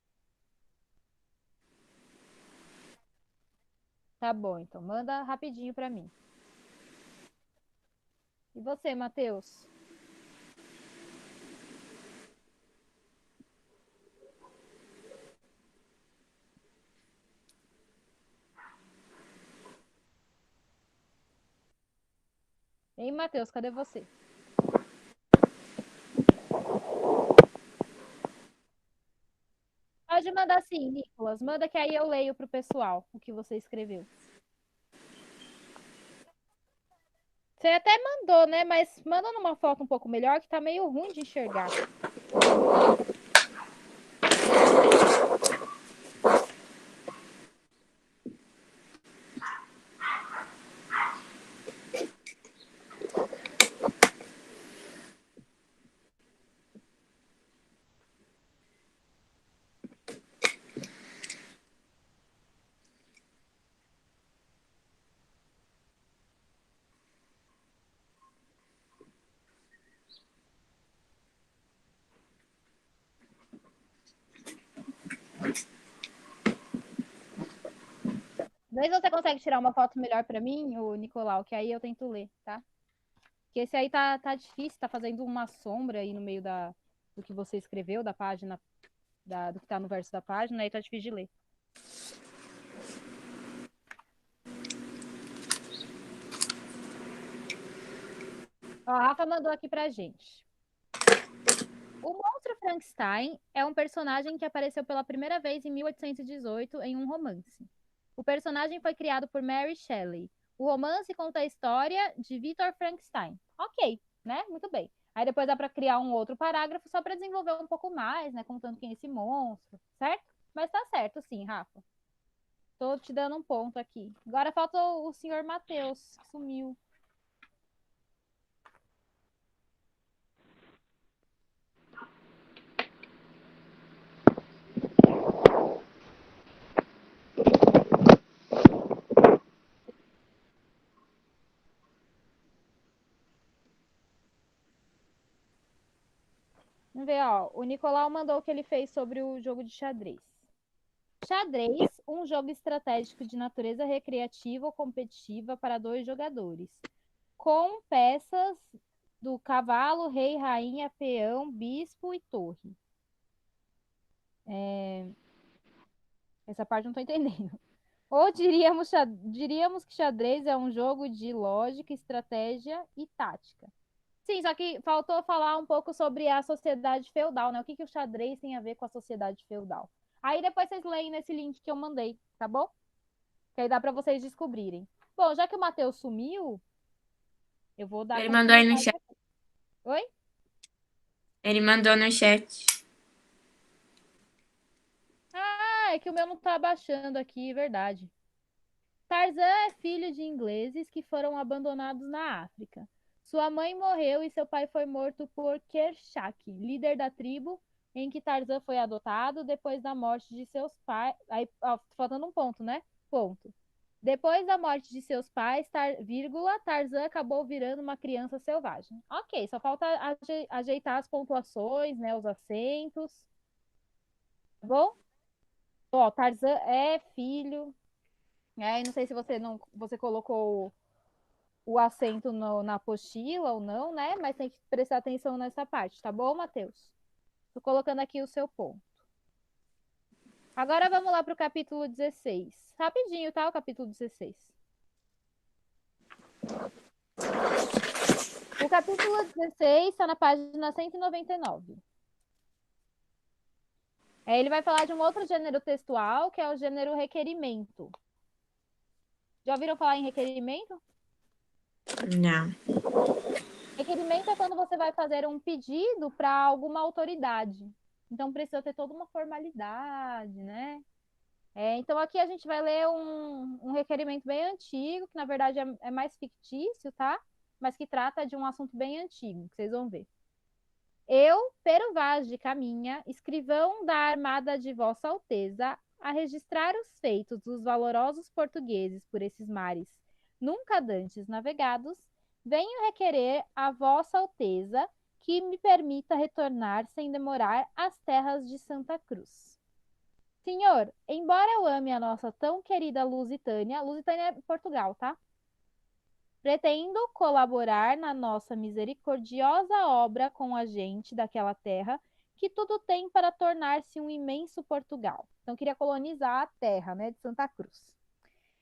Tá bom, então manda rapidinho para mim. E você, Matheus? Hein, Matheus, cadê você? Pode mandar sim, Nicolas. Manda que aí eu leio pro pessoal o que você escreveu. Você até mandou, né? Mas manda numa foto um pouco melhor, que tá meio ruim de enxergar. Vê se você consegue tirar uma foto melhor pra mim, o Nicolau, que aí eu tento ler, tá? Porque esse aí tá difícil, tá fazendo uma sombra aí no meio do que você escreveu, da página, do que tá no verso da página, aí tá difícil de ler. Ó, a Rafa mandou aqui pra gente. O monstro Frankenstein é um personagem que apareceu pela primeira vez em 1818 em um romance. O personagem foi criado por Mary Shelley. O romance conta a história de Victor Frankenstein. Ok, né? Muito bem. Aí depois dá para criar um outro parágrafo só para desenvolver um pouco mais, né? Contando quem é esse monstro, certo? Mas tá certo, sim, Rafa. Tô te dando um ponto aqui. Agora falta o senhor Matheus, que sumiu. Vamos ver, ó. O Nicolau mandou o que ele fez sobre o jogo de xadrez. Xadrez, um jogo estratégico de natureza recreativa ou competitiva para dois jogadores, com peças do cavalo, rei, rainha, peão, bispo e torre. Essa parte eu não estou entendendo. Ou diríamos que xadrez é um jogo de lógica, estratégia e tática. Sim, só que faltou falar um pouco sobre a sociedade feudal, né? O que, que o xadrez tem a ver com a sociedade feudal. Aí depois vocês leem nesse link que eu mandei, tá bom? Que aí dá para vocês descobrirem. Bom, já que o Matheus sumiu, eu vou dar Ele mandou aí no continuidade chat. aqui. Oi? Ele mandou no chat. Ah, é que o meu não tá abaixando aqui, verdade. Tarzan é filho de ingleses que foram abandonados na África. Sua mãe morreu e seu pai foi morto por Kershak, líder da tribo em que Tarzan foi adotado depois da morte de seus pais. Aí, ó, faltando um ponto, né? Ponto. Depois da morte de seus pais, Tarzan acabou virando uma criança selvagem. Ok, só falta ajeitar as pontuações, né? Os acentos. Tá bom? Ó, Tarzan é filho. É, não sei se você colocou o acento na apostila ou não, né? Mas tem que prestar atenção nessa parte, tá bom, Matheus? Tô colocando aqui o seu ponto. Agora vamos lá para o capítulo 16. Rapidinho, tá? O capítulo 16. O capítulo 16 está na página 199. Ele vai falar de um outro gênero textual, que é o gênero requerimento. Já ouviram falar em requerimento? Não. Requerimento é quando você vai fazer um pedido para alguma autoridade. Então precisa ter toda uma formalidade, né? Então aqui a gente vai ler um requerimento bem antigo, que na verdade é mais fictício, tá? Mas que trata de um assunto bem antigo, que vocês vão ver. Eu, Pero Vaz de Caminha, escrivão da Armada de Vossa Alteza, a registrar os feitos dos valorosos portugueses por esses mares nunca dantes navegados, venho requerer a Vossa Alteza que me permita retornar sem demorar às terras de Santa Cruz. Senhor, embora eu ame a nossa tão querida Lusitânia é Portugal, tá? Pretendo colaborar na nossa misericordiosa obra com a gente daquela terra, que tudo tem para tornar-se um imenso Portugal. Então, queria colonizar a terra, né, de Santa Cruz.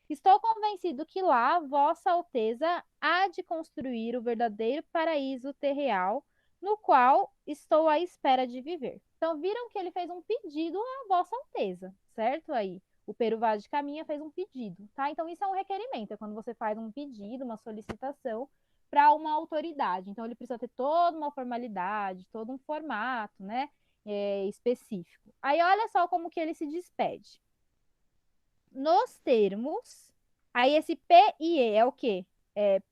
Estou convencido que lá Vossa Alteza há de construir o verdadeiro paraíso terreal, no qual estou à espera de viver. Então, viram que ele fez um pedido à Vossa Alteza, certo? Aí, o Pero Vaz de Caminha fez um pedido, tá? Então, isso é um requerimento, é quando você faz um pedido, uma solicitação para uma autoridade. Então, ele precisa ter toda uma formalidade, todo um formato, né? Específico. Aí, olha só como que ele se despede. Nos termos, aí esse P e E é o quê?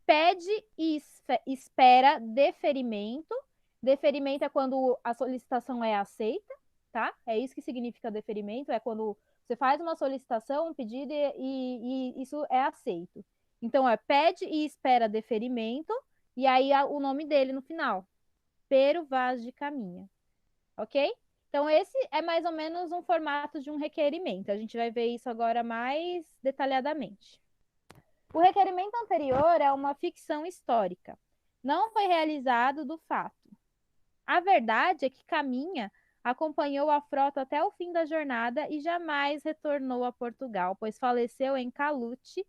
Pede e espera deferimento. Deferimento é quando a solicitação é aceita, tá? É isso que significa deferimento, é quando você faz uma solicitação, um pedido e isso é aceito. Então, pede e espera deferimento, e aí o nome dele no final. Pero Vaz de Caminha, ok? Então, esse é mais ou menos um formato de um requerimento. A gente vai ver isso agora mais detalhadamente. O requerimento anterior é uma ficção histórica. Não foi realizado do fato. A verdade é que Caminha acompanhou a frota até o fim da jornada e jamais retornou a Portugal, pois faleceu em Calecut,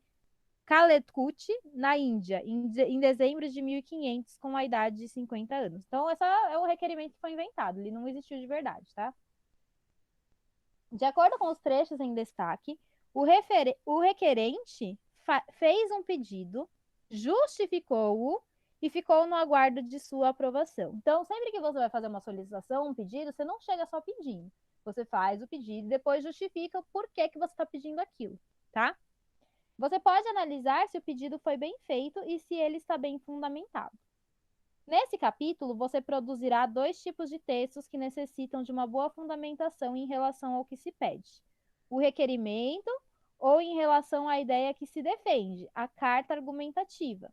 na Índia, em dezembro de 1500, com a idade de 50 anos. Então, esse é o requerimento que foi inventado, ele não existiu de verdade, tá? De acordo com os trechos em destaque, o requerente fez um pedido, justificou-o e ficou no aguardo de sua aprovação. Então, sempre que você vai fazer uma solicitação, um pedido, você não chega só pedindo. Você faz o pedido e depois justifica o porquê que você está pedindo aquilo, tá? Você pode analisar se o pedido foi bem feito e se ele está bem fundamentado. Nesse capítulo, você produzirá 2 tipos de textos que necessitam de uma boa fundamentação em relação ao que se pede: o requerimento ou em relação à ideia que se defende, a carta argumentativa.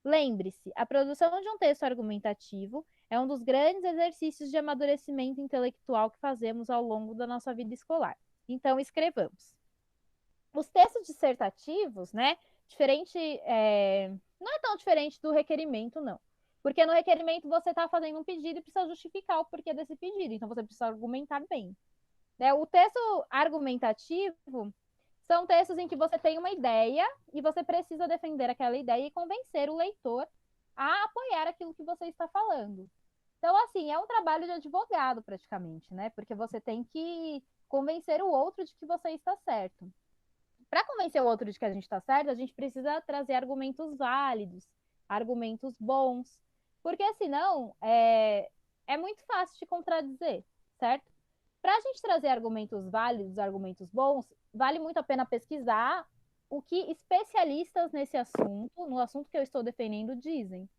Lembre-se, a produção de um texto argumentativo é um dos grandes exercícios de amadurecimento intelectual que fazemos ao longo da nossa vida escolar. Então, escrevamos. Os textos dissertativos, né, não é tão diferente do requerimento, não. Porque no requerimento você está fazendo um pedido e precisa justificar o porquê desse pedido, então você precisa argumentar bem. O texto argumentativo são textos em que você tem uma ideia e você precisa defender aquela ideia e convencer o leitor a apoiar aquilo que você está falando. Então, assim, é um trabalho de advogado praticamente, né? Porque você tem que convencer o outro de que você está certo. Para convencer o outro de que a gente está certo, a gente precisa trazer argumentos válidos, argumentos bons, porque senão é muito fácil de contradizer, certo? Para a gente trazer argumentos válidos, argumentos bons, vale muito a pena pesquisar o que especialistas nesse assunto, no assunto que eu estou defendendo, dizem.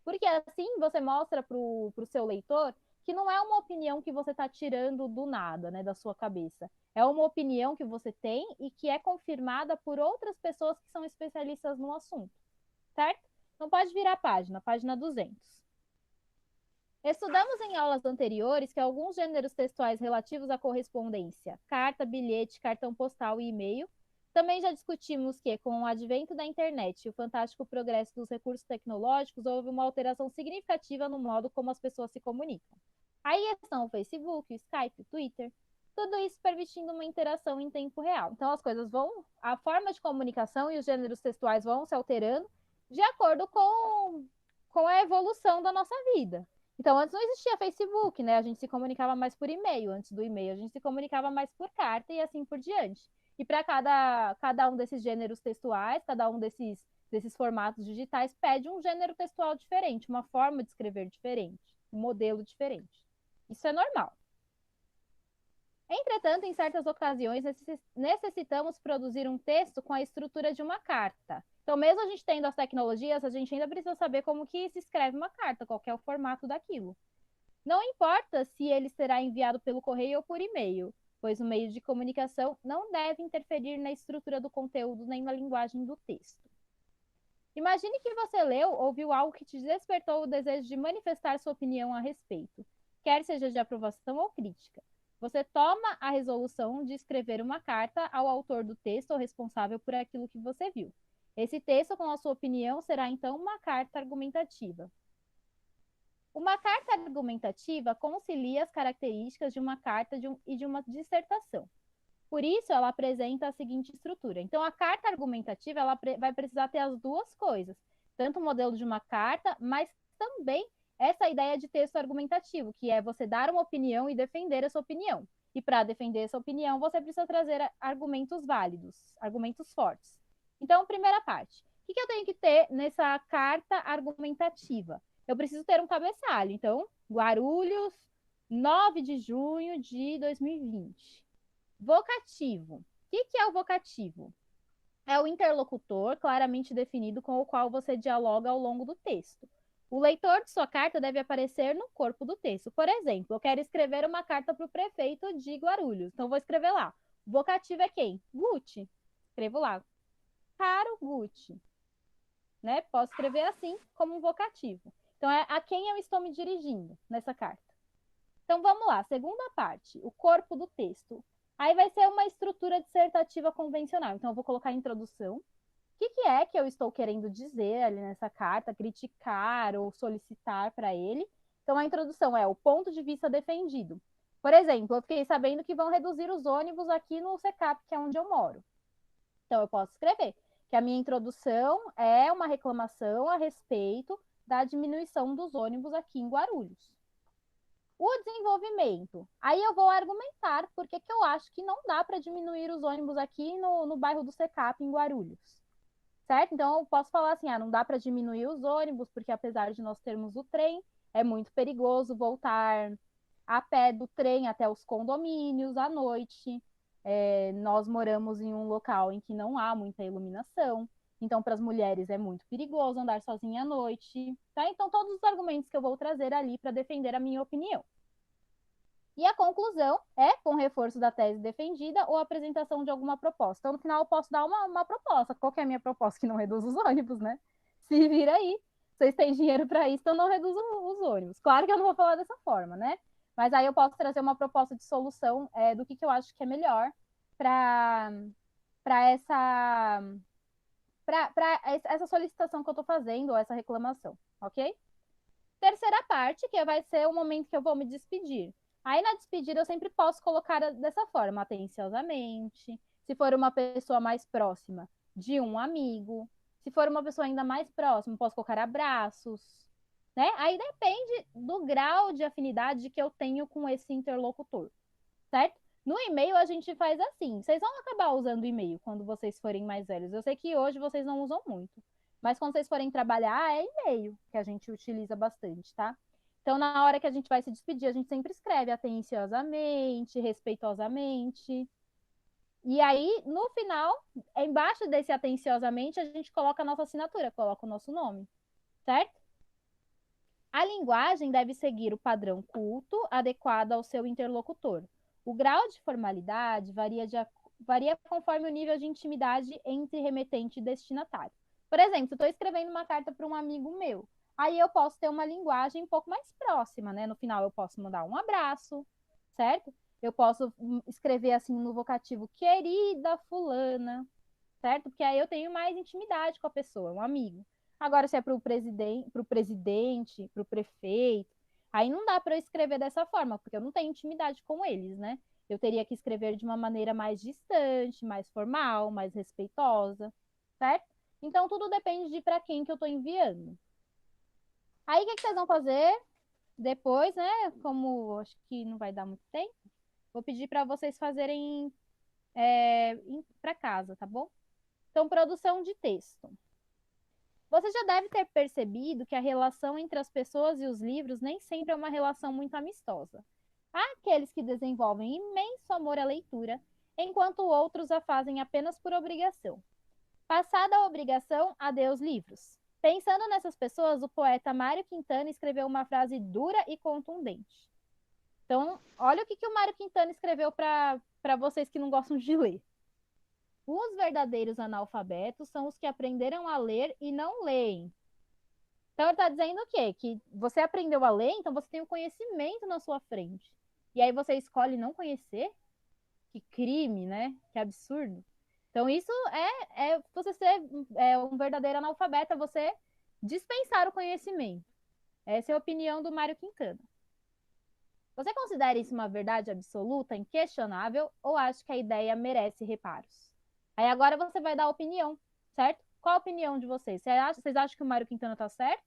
Porque assim você mostra para o seu leitor que não é uma opinião que você está tirando do nada, né, da sua cabeça. É uma opinião que você tem e que é confirmada por outras pessoas que são especialistas no assunto, certo? Então pode virar a página 200. Estudamos em aulas anteriores que alguns gêneros textuais relativos à correspondência, carta, bilhete, cartão postal e e-mail. Também já discutimos que, com o advento da internet e o fantástico progresso dos recursos tecnológicos, houve uma alteração significativa no modo como as pessoas se comunicam. Aí estão o Facebook, o Skype, o Twitter, tudo isso permitindo uma interação em tempo real. Então as coisas a forma de comunicação e os gêneros textuais vão se alterando de acordo com a evolução da nossa vida. Então, antes não existia Facebook, né? A gente se comunicava mais por e-mail. Antes do e-mail, a gente se comunicava mais por carta e assim por diante. E para cada um desses gêneros textuais, cada um desses formatos digitais, pede um gênero textual diferente, uma forma de escrever diferente, um modelo diferente. Isso é normal. Entretanto, em certas ocasiões, necessitamos produzir um texto com a estrutura de uma carta. Então, mesmo a gente tendo as tecnologias, a gente ainda precisa saber como que se escreve uma carta, qual é o formato daquilo. Não importa se ele será enviado pelo correio ou por e-mail, pois o meio de comunicação não deve interferir na estrutura do conteúdo nem na linguagem do texto. Imagine que você leu ou viu algo que te despertou o desejo de manifestar sua opinião a respeito, quer seja de aprovação ou crítica. Você toma a resolução de escrever uma carta ao autor do texto ou responsável por aquilo que você viu. Esse texto, com a sua opinião, será então uma carta argumentativa. Uma carta argumentativa concilia as características de uma carta e de uma dissertação. Por isso, ela apresenta a seguinte estrutura. Então, a carta argumentativa ela vai precisar ter as duas coisas. Tanto o modelo de uma carta, mas também essa ideia de texto argumentativo, que é você dar uma opinião e defender essa opinião. E para defender essa opinião, você precisa trazer argumentos válidos, argumentos fortes. Então, primeira parte. O que eu tenho que ter nessa carta argumentativa? Eu preciso ter um cabeçalho. Então, Guarulhos, 9 de junho de 2020. Vocativo. O que é o vocativo? É o interlocutor claramente definido com o qual você dialoga ao longo do texto. O leitor de sua carta deve aparecer no corpo do texto. Por exemplo, eu quero escrever uma carta para o prefeito de Guarulhos. Então, vou escrever lá. O vocativo é quem? Guti. Escrevo lá. Caro Guti. Né? Posso escrever assim, como um vocativo. Então, é a quem eu estou me dirigindo nessa carta. Então, vamos lá. Segunda parte, o corpo do texto. Aí vai ser uma estrutura dissertativa convencional. Então, eu vou colocar a introdução. O que é que eu estou querendo dizer ali nessa carta, criticar ou solicitar para ele? Então, a introdução é o ponto de vista defendido. Por exemplo, eu fiquei sabendo que vão reduzir os ônibus aqui no Secap, que é onde eu moro. Então, eu posso escrever que a minha introdução é uma reclamação a respeito da diminuição dos ônibus aqui em Guarulhos. O desenvolvimento. Aí eu vou argumentar porque que eu acho que não dá para diminuir os ônibus aqui no bairro do Secap, em Guarulhos. Certo? Então, eu posso falar assim, não dá para diminuir os ônibus, porque apesar de nós termos o trem, é muito perigoso voltar a pé do trem até os condomínios à noite. Nós moramos em um local em que não há muita iluminação. Então, para as mulheres é muito perigoso andar sozinha à noite. Tá? Então, todos os argumentos que eu vou trazer ali para defender a minha opinião. E a conclusão é com reforço da tese defendida ou apresentação de alguma proposta. Então, no final, eu posso dar uma proposta. Qual que é a minha proposta? Que não reduz os ônibus, né? Se vira aí. Vocês têm dinheiro para isso, então não reduz os ônibus. Claro que eu não vou falar dessa forma, né? Mas aí eu posso trazer uma proposta de solução do que eu acho que é melhor para essa solicitação que eu estou fazendo, ou essa reclamação, ok? Terceira parte, que vai ser o momento que eu vou me despedir. Aí na despedida eu sempre posso colocar dessa forma, atenciosamente. Se for uma pessoa mais próxima, de um amigo. Se for uma pessoa ainda mais próxima, posso colocar abraços. Né? Aí depende do grau de afinidade que eu tenho com esse interlocutor. Certo? No e-mail a gente faz assim. Vocês vão acabar usando e-mail quando vocês forem mais velhos. Eu sei que hoje vocês não usam muito. Mas quando vocês forem trabalhar, é e-mail que a gente utiliza bastante, tá? Então, na hora que a gente vai se despedir, a gente sempre escreve atenciosamente, respeitosamente. E aí, no final, embaixo desse atenciosamente, a gente coloca a nossa assinatura, coloca o nosso nome, certo? A linguagem deve seguir o padrão culto adequado ao seu interlocutor. O grau de formalidade varia conforme o nível de intimidade entre remetente e destinatário. Por exemplo, se eu estou escrevendo uma carta para um amigo meu, aí eu posso ter uma linguagem um pouco mais próxima, né? No final eu posso mandar um abraço, certo? Eu posso escrever assim no vocativo, querida fulana, certo? Porque aí eu tenho mais intimidade com a pessoa, um amigo. Agora, se é para o presidente, para o prefeito, aí não dá para eu escrever dessa forma, porque eu não tenho intimidade com eles, né? Eu teria que escrever de uma maneira mais distante, mais formal, mais respeitosa, certo? Então, tudo depende de para quem que eu estou enviando. Aí, o que vocês vão fazer depois, né? Como acho que não vai dar muito tempo, vou pedir para vocês fazerem para casa, tá bom? Então, produção de texto. Você já deve ter percebido que a relação entre as pessoas e os livros nem sempre é uma relação muito amistosa. Há aqueles que desenvolvem imenso amor à leitura, enquanto outros a fazem apenas por obrigação. Passada a obrigação, adeus livros. Pensando nessas pessoas, o poeta Mário Quintana escreveu uma frase dura e contundente. Então, olha o que o Mário Quintana escreveu para vocês que não gostam de ler. Os verdadeiros analfabetos são os que aprenderam a ler e não leem. Então, ele está dizendo o quê? Que você aprendeu a ler, então você tem o conhecimento na sua frente. E aí você escolhe não conhecer? Que crime, né? Que absurdo. Então, isso é você ser um verdadeiro analfabeto, é você dispensar o conhecimento. Essa é a opinião do Mário Quintana. Você considera isso uma verdade absoluta, inquestionável, ou acha que a ideia merece reparos? Aí agora você vai dar a opinião, certo? Qual a opinião de vocês? Vocês acham que o Mário Quintana tá certo?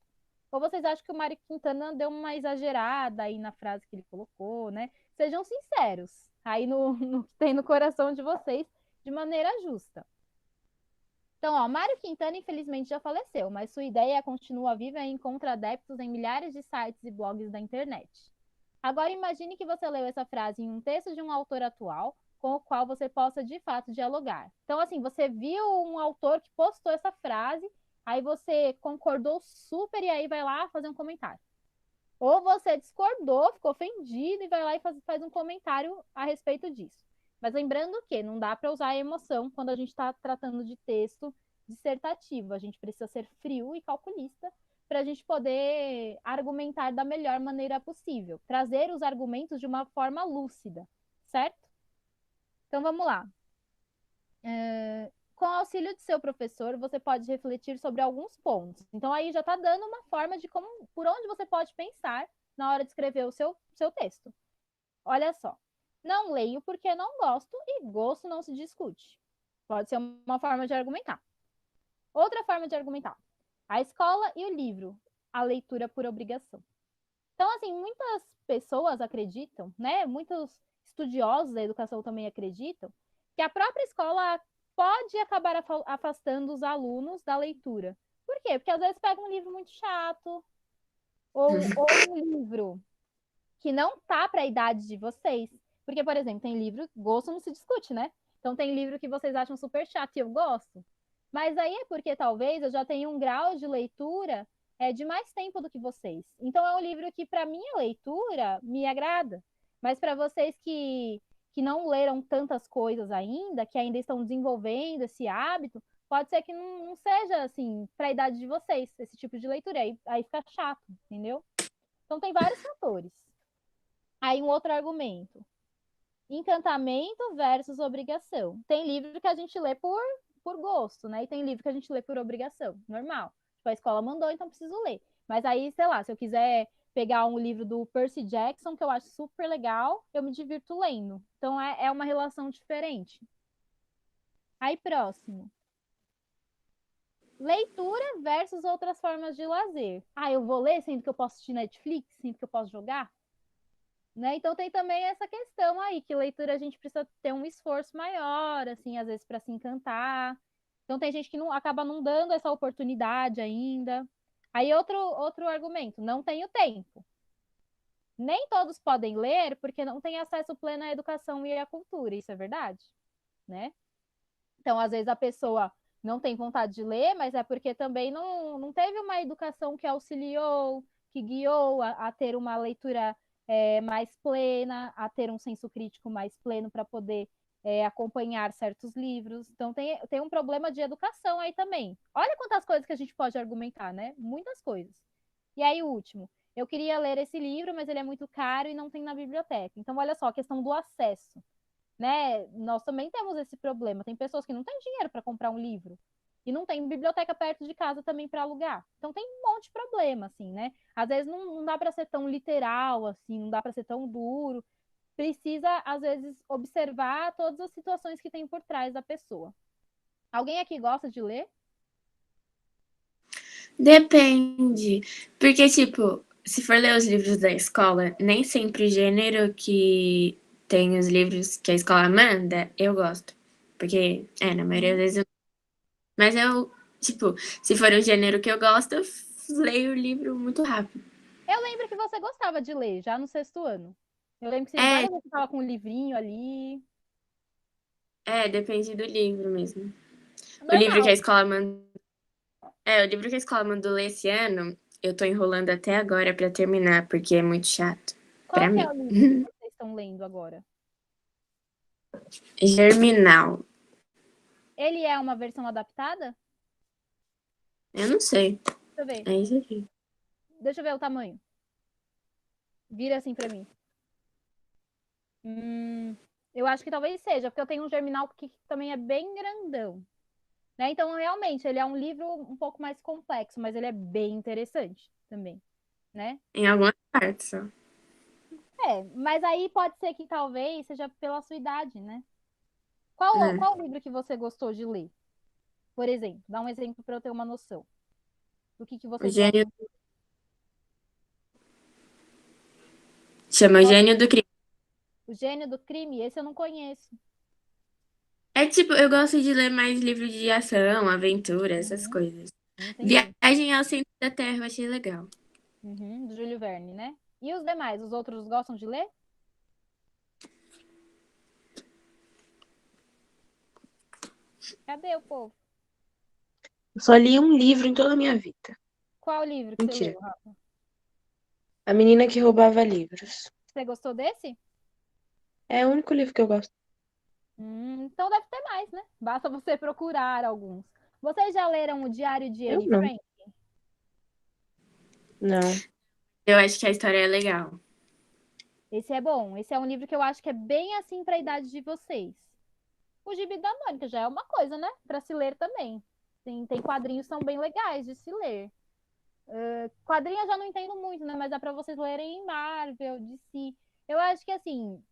Ou vocês acham que o Mário Quintana deu uma exagerada aí na frase que ele colocou, né? Sejam sinceros aí no que tem no coração de vocês, de maneira justa. Então, ó, Mário Quintana infelizmente já faleceu, mas sua ideia continua viva e encontra adeptos em milhares de sites e blogs da internet. Agora imagine que você leu essa frase em um texto de um autor atual, com o qual você possa de fato dialogar. Então, assim, você viu um autor que postou essa frase, aí você concordou super e aí vai lá fazer um comentário. Ou você discordou, ficou ofendido e vai lá e faz um comentário a respeito disso. Mas lembrando que não dá para usar a emoção quando a gente está tratando de texto dissertativo. A gente precisa ser frio e calculista para a gente poder argumentar da melhor maneira possível. Trazer os argumentos de uma forma lúcida, certo? Então vamos lá. Com o auxílio de seu professor, você pode refletir sobre alguns pontos. Então, aí já está dando uma forma de como, por onde você pode pensar na hora de escrever o seu texto. Olha só. Não leio porque não gosto e gosto não se discute. Pode ser uma forma de argumentar. Outra forma de argumentar. A escola e o livro. A leitura por obrigação. Então, assim, muitas pessoas acreditam, né? Muitos estudiosos da educação também acreditam que a própria escola pode acabar afastando os alunos da leitura. Por quê? Porque às vezes pega um livro muito chato ou um livro que não tá para a idade de vocês. Porque, por exemplo, tem livro, gosto não se discute, né? Então tem livro que vocês acham super chato e eu gosto. Mas aí é porque talvez eu já tenha um grau de leitura de mais tempo do que vocês. Então é um livro que para minha leitura me agrada. Mas para vocês que não leram tantas coisas ainda, que ainda estão desenvolvendo esse hábito, pode ser que não seja assim para a idade de vocês, esse tipo de leitura. Aí fica chato, entendeu? Então tem vários fatores. Aí um outro argumento. Encantamento versus obrigação. Tem livro que a gente lê por gosto, né? E tem livro que a gente lê por obrigação, normal. Tipo, a escola mandou, então preciso ler. Mas aí, sei lá, se eu quiser pegar um livro do Percy Jackson, que eu acho super legal, eu me divirto lendo. Então é uma relação diferente. Aí, próximo. Leitura versus outras formas de lazer. Ah, eu vou ler sendo que eu posso assistir Netflix, sendo que eu posso jogar? Né? Então tem também essa questão aí, que leitura a gente precisa ter um esforço maior, assim, às vezes para se encantar. Então tem gente que não acaba não dando essa oportunidade ainda. Aí outro argumento, não tenho tempo. Nem todos podem ler porque não têm acesso pleno à educação e à cultura, isso é verdade, né? Então, às vezes a pessoa não tem vontade de ler, mas é porque também não teve uma educação que auxiliou, que guiou a ter uma leitura mais plena, a ter um senso crítico mais pleno para poder acompanhar certos livros. Então, tem um problema de educação aí também. Olha quantas coisas que a gente pode argumentar, né? Muitas coisas. E aí, o último. Eu queria ler esse livro, mas ele é muito caro e não tem na biblioteca. Então, olha só, a questão do acesso, né? Nós também temos esse problema. Tem pessoas que não têm dinheiro para comprar um livro e não tem biblioteca perto de casa também para alugar. Então tem um monte de problema, assim, né? Às vezes não dá para ser tão literal, assim, não dá para ser tão duro. Precisa, às vezes, observar todas as situações que tem por trás da pessoa. Alguém aqui gosta de ler? Depende. Porque, tipo, se for ler os livros da escola, nem sempre o gênero que tem os livros que a escola manda, eu gosto. Porque, na maioria das vezes eu. Mas eu, tipo, se for um gênero que eu gosto, eu leio o livro muito rápido. Eu lembro que você gostava de ler, já no sexto ano. Eu lembro que você É, várias vezes estava com um livrinho ali. depende do livro mesmo. O livro que a Normal. escola manda. O livro que a escola mandou ler esse ano, eu tô enrolando até agora pra terminar, porque é muito chato. Pra Qual que é mim. o livro que vocês estão lendo agora? Germinal. Ele é uma versão adaptada? Eu não sei. Deixa eu ver. É isso aqui. Deixa eu ver o tamanho. Vira assim pra mim. Eu acho que talvez seja, porque eu tenho um germinal que também é bem grandão. Né? Então, realmente, ele é um livro um pouco mais complexo, mas ele é bem interessante também, né? Em algumas partes só. Mas aí pode ser que talvez seja pela sua idade, né? Hum. Qual livro que você gostou de ler? Por exemplo, dá um exemplo para eu ter uma noção do que O vocês gênio gostam. chama o Qual- Gênio do Crime. O Gênio do Crime? Esse eu não conheço. É tipo, eu gosto de ler mais livros de ação, aventura, essas Uhum, coisas. entendi. Viagem ao Centro da Terra, eu achei legal. Uhum, do Júlio Verne, né? E os demais? Os outros gostam de ler? Cadê o povo? Eu só li um livro em toda a minha vida. Qual livro que você Mentira. leu, Rafa? A Menina que Roubava Livros. Você gostou desse? É o único livro que eu gosto. Então deve ter mais, né? Basta você procurar alguns. Vocês já leram o Diário de Eu Anne não. Frank? Não. Eu acho que a história é legal. Esse é bom. Esse é um livro que eu acho que é bem assim para a idade de vocês. O Gibi da Mônica já é uma coisa, né? Para se ler também. Tem quadrinhos que são bem legais de se ler. Quadrinhos eu já não entendo muito, né? Mas dá para vocês lerem em Marvel, DC. Eu acho que assim,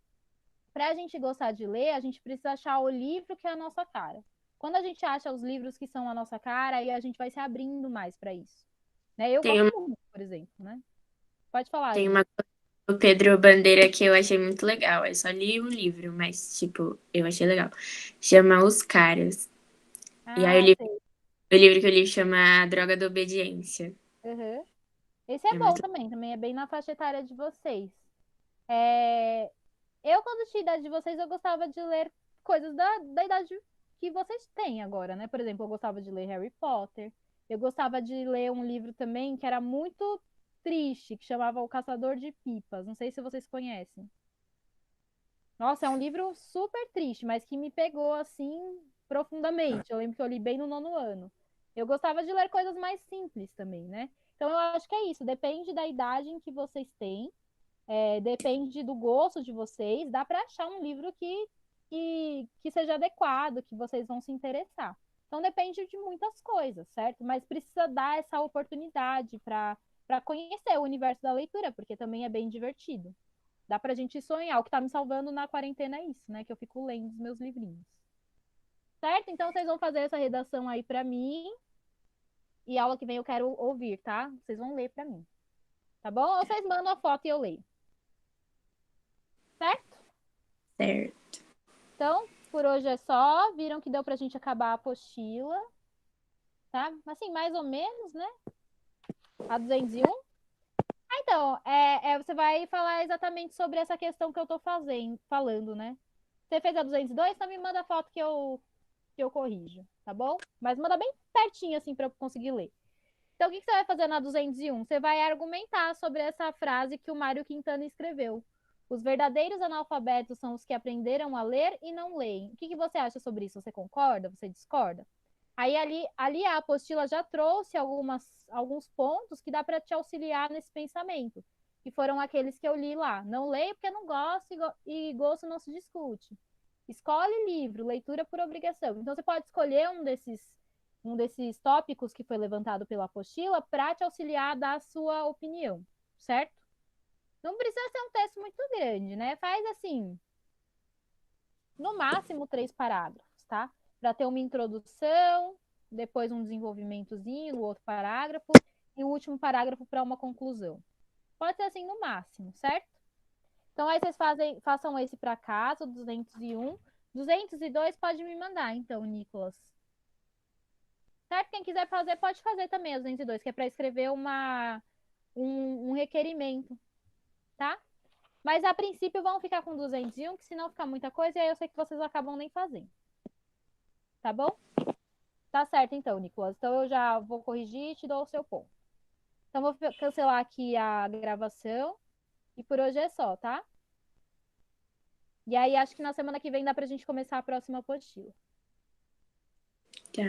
para a gente gostar de ler, a gente precisa achar o livro que é a nossa cara. Quando a gente acha os livros que são a nossa cara, aí a gente vai se abrindo mais para isso. Né? Eu Tem gosto uma, muito, por exemplo, né? Pode falar, tem Anne. uma coisa do Pedro Bandeira que eu achei muito legal. Eu só li um livro, mas, tipo, eu achei legal. Chama Os Caras. E aí Ah, sei. o livro que eu li chama A Droga da Obediência. Uhum. Esse é É bom muito. também, também é bem na faixa etária de vocês. É, Eu, quando tinha a idade de vocês, eu gostava de ler coisas da idade que vocês têm agora, né? Por exemplo, eu gostava de ler Harry Potter. Eu gostava de ler um livro também que era muito triste, que chamava O Caçador de Pipas. Não sei se vocês conhecem. Nossa, é um livro super triste, mas que me pegou assim profundamente. Eu lembro que eu li bem no nono ano. Eu gostava de ler coisas mais simples também, né? Então eu acho que é isso, depende da idade em que vocês têm, depende do gosto de vocês, dá para achar um livro que seja adequado, que vocês vão se interessar. Então depende de muitas coisas, certo? Mas precisa dar essa oportunidade para conhecer o universo da leitura, porque também é bem divertido. Dá pra gente sonhar. O que tá me salvando na quarentena é isso, né? Que eu fico lendo os meus livrinhos. Certo? Então vocês vão fazer essa redação aí pra mim. E aula que vem eu quero ouvir, tá? Vocês vão ler pra mim. Tá bom? Ou vocês mandam a foto e eu leio. Certo? Certo. Então, por hoje é só. Viram que deu pra gente acabar a apostila. Tá? Assim, mais ou menos, né? A 201. Então, você vai falar exatamente sobre essa questão que eu tô falando, né? Você fez a 202, então me manda a foto que eu corrijo, tá bom? Mas manda bem pertinho, assim, para eu conseguir ler. Então, o que você vai fazer na 201? Você vai argumentar sobre essa frase que o Mário Quintana escreveu. Os verdadeiros analfabetos são os que aprenderam a ler e não leem. O que você acha sobre isso? Você concorda? Você discorda? Aí, ali a apostila já trouxe alguns pontos que dá para te auxiliar nesse pensamento, que foram aqueles que eu li lá. Não leio porque não gosto e gosto não se discute. Escolhe livro, leitura por obrigação. Então, você pode escolher um desses tópicos que foi levantado pela apostila para te auxiliar a dar a sua opinião, certo? Não precisa ser um texto muito grande, né? Faz assim, no máximo 3 parágrafos, tá? Para ter uma introdução, depois um desenvolvimentozinho no outro parágrafo e o último parágrafo para uma conclusão. Pode ser assim no máximo, certo? Então aí vocês façam esse para casa, 201. 202 pode me mandar, então, Nicolas. Certo? Quem quiser fazer, pode fazer também, as 202, que é para escrever um requerimento, tá? Mas a princípio vão ficar com 201, que senão fica muita coisa e aí eu sei que vocês acabam nem fazendo. Tá bom? Tá certo então, Nicolas. Então eu já vou corrigir e te dou o seu ponto. Então vou cancelar aqui a gravação e por hoje é só, tá? E aí acho que na semana que vem dá pra gente começar a próxima apostila. Tá.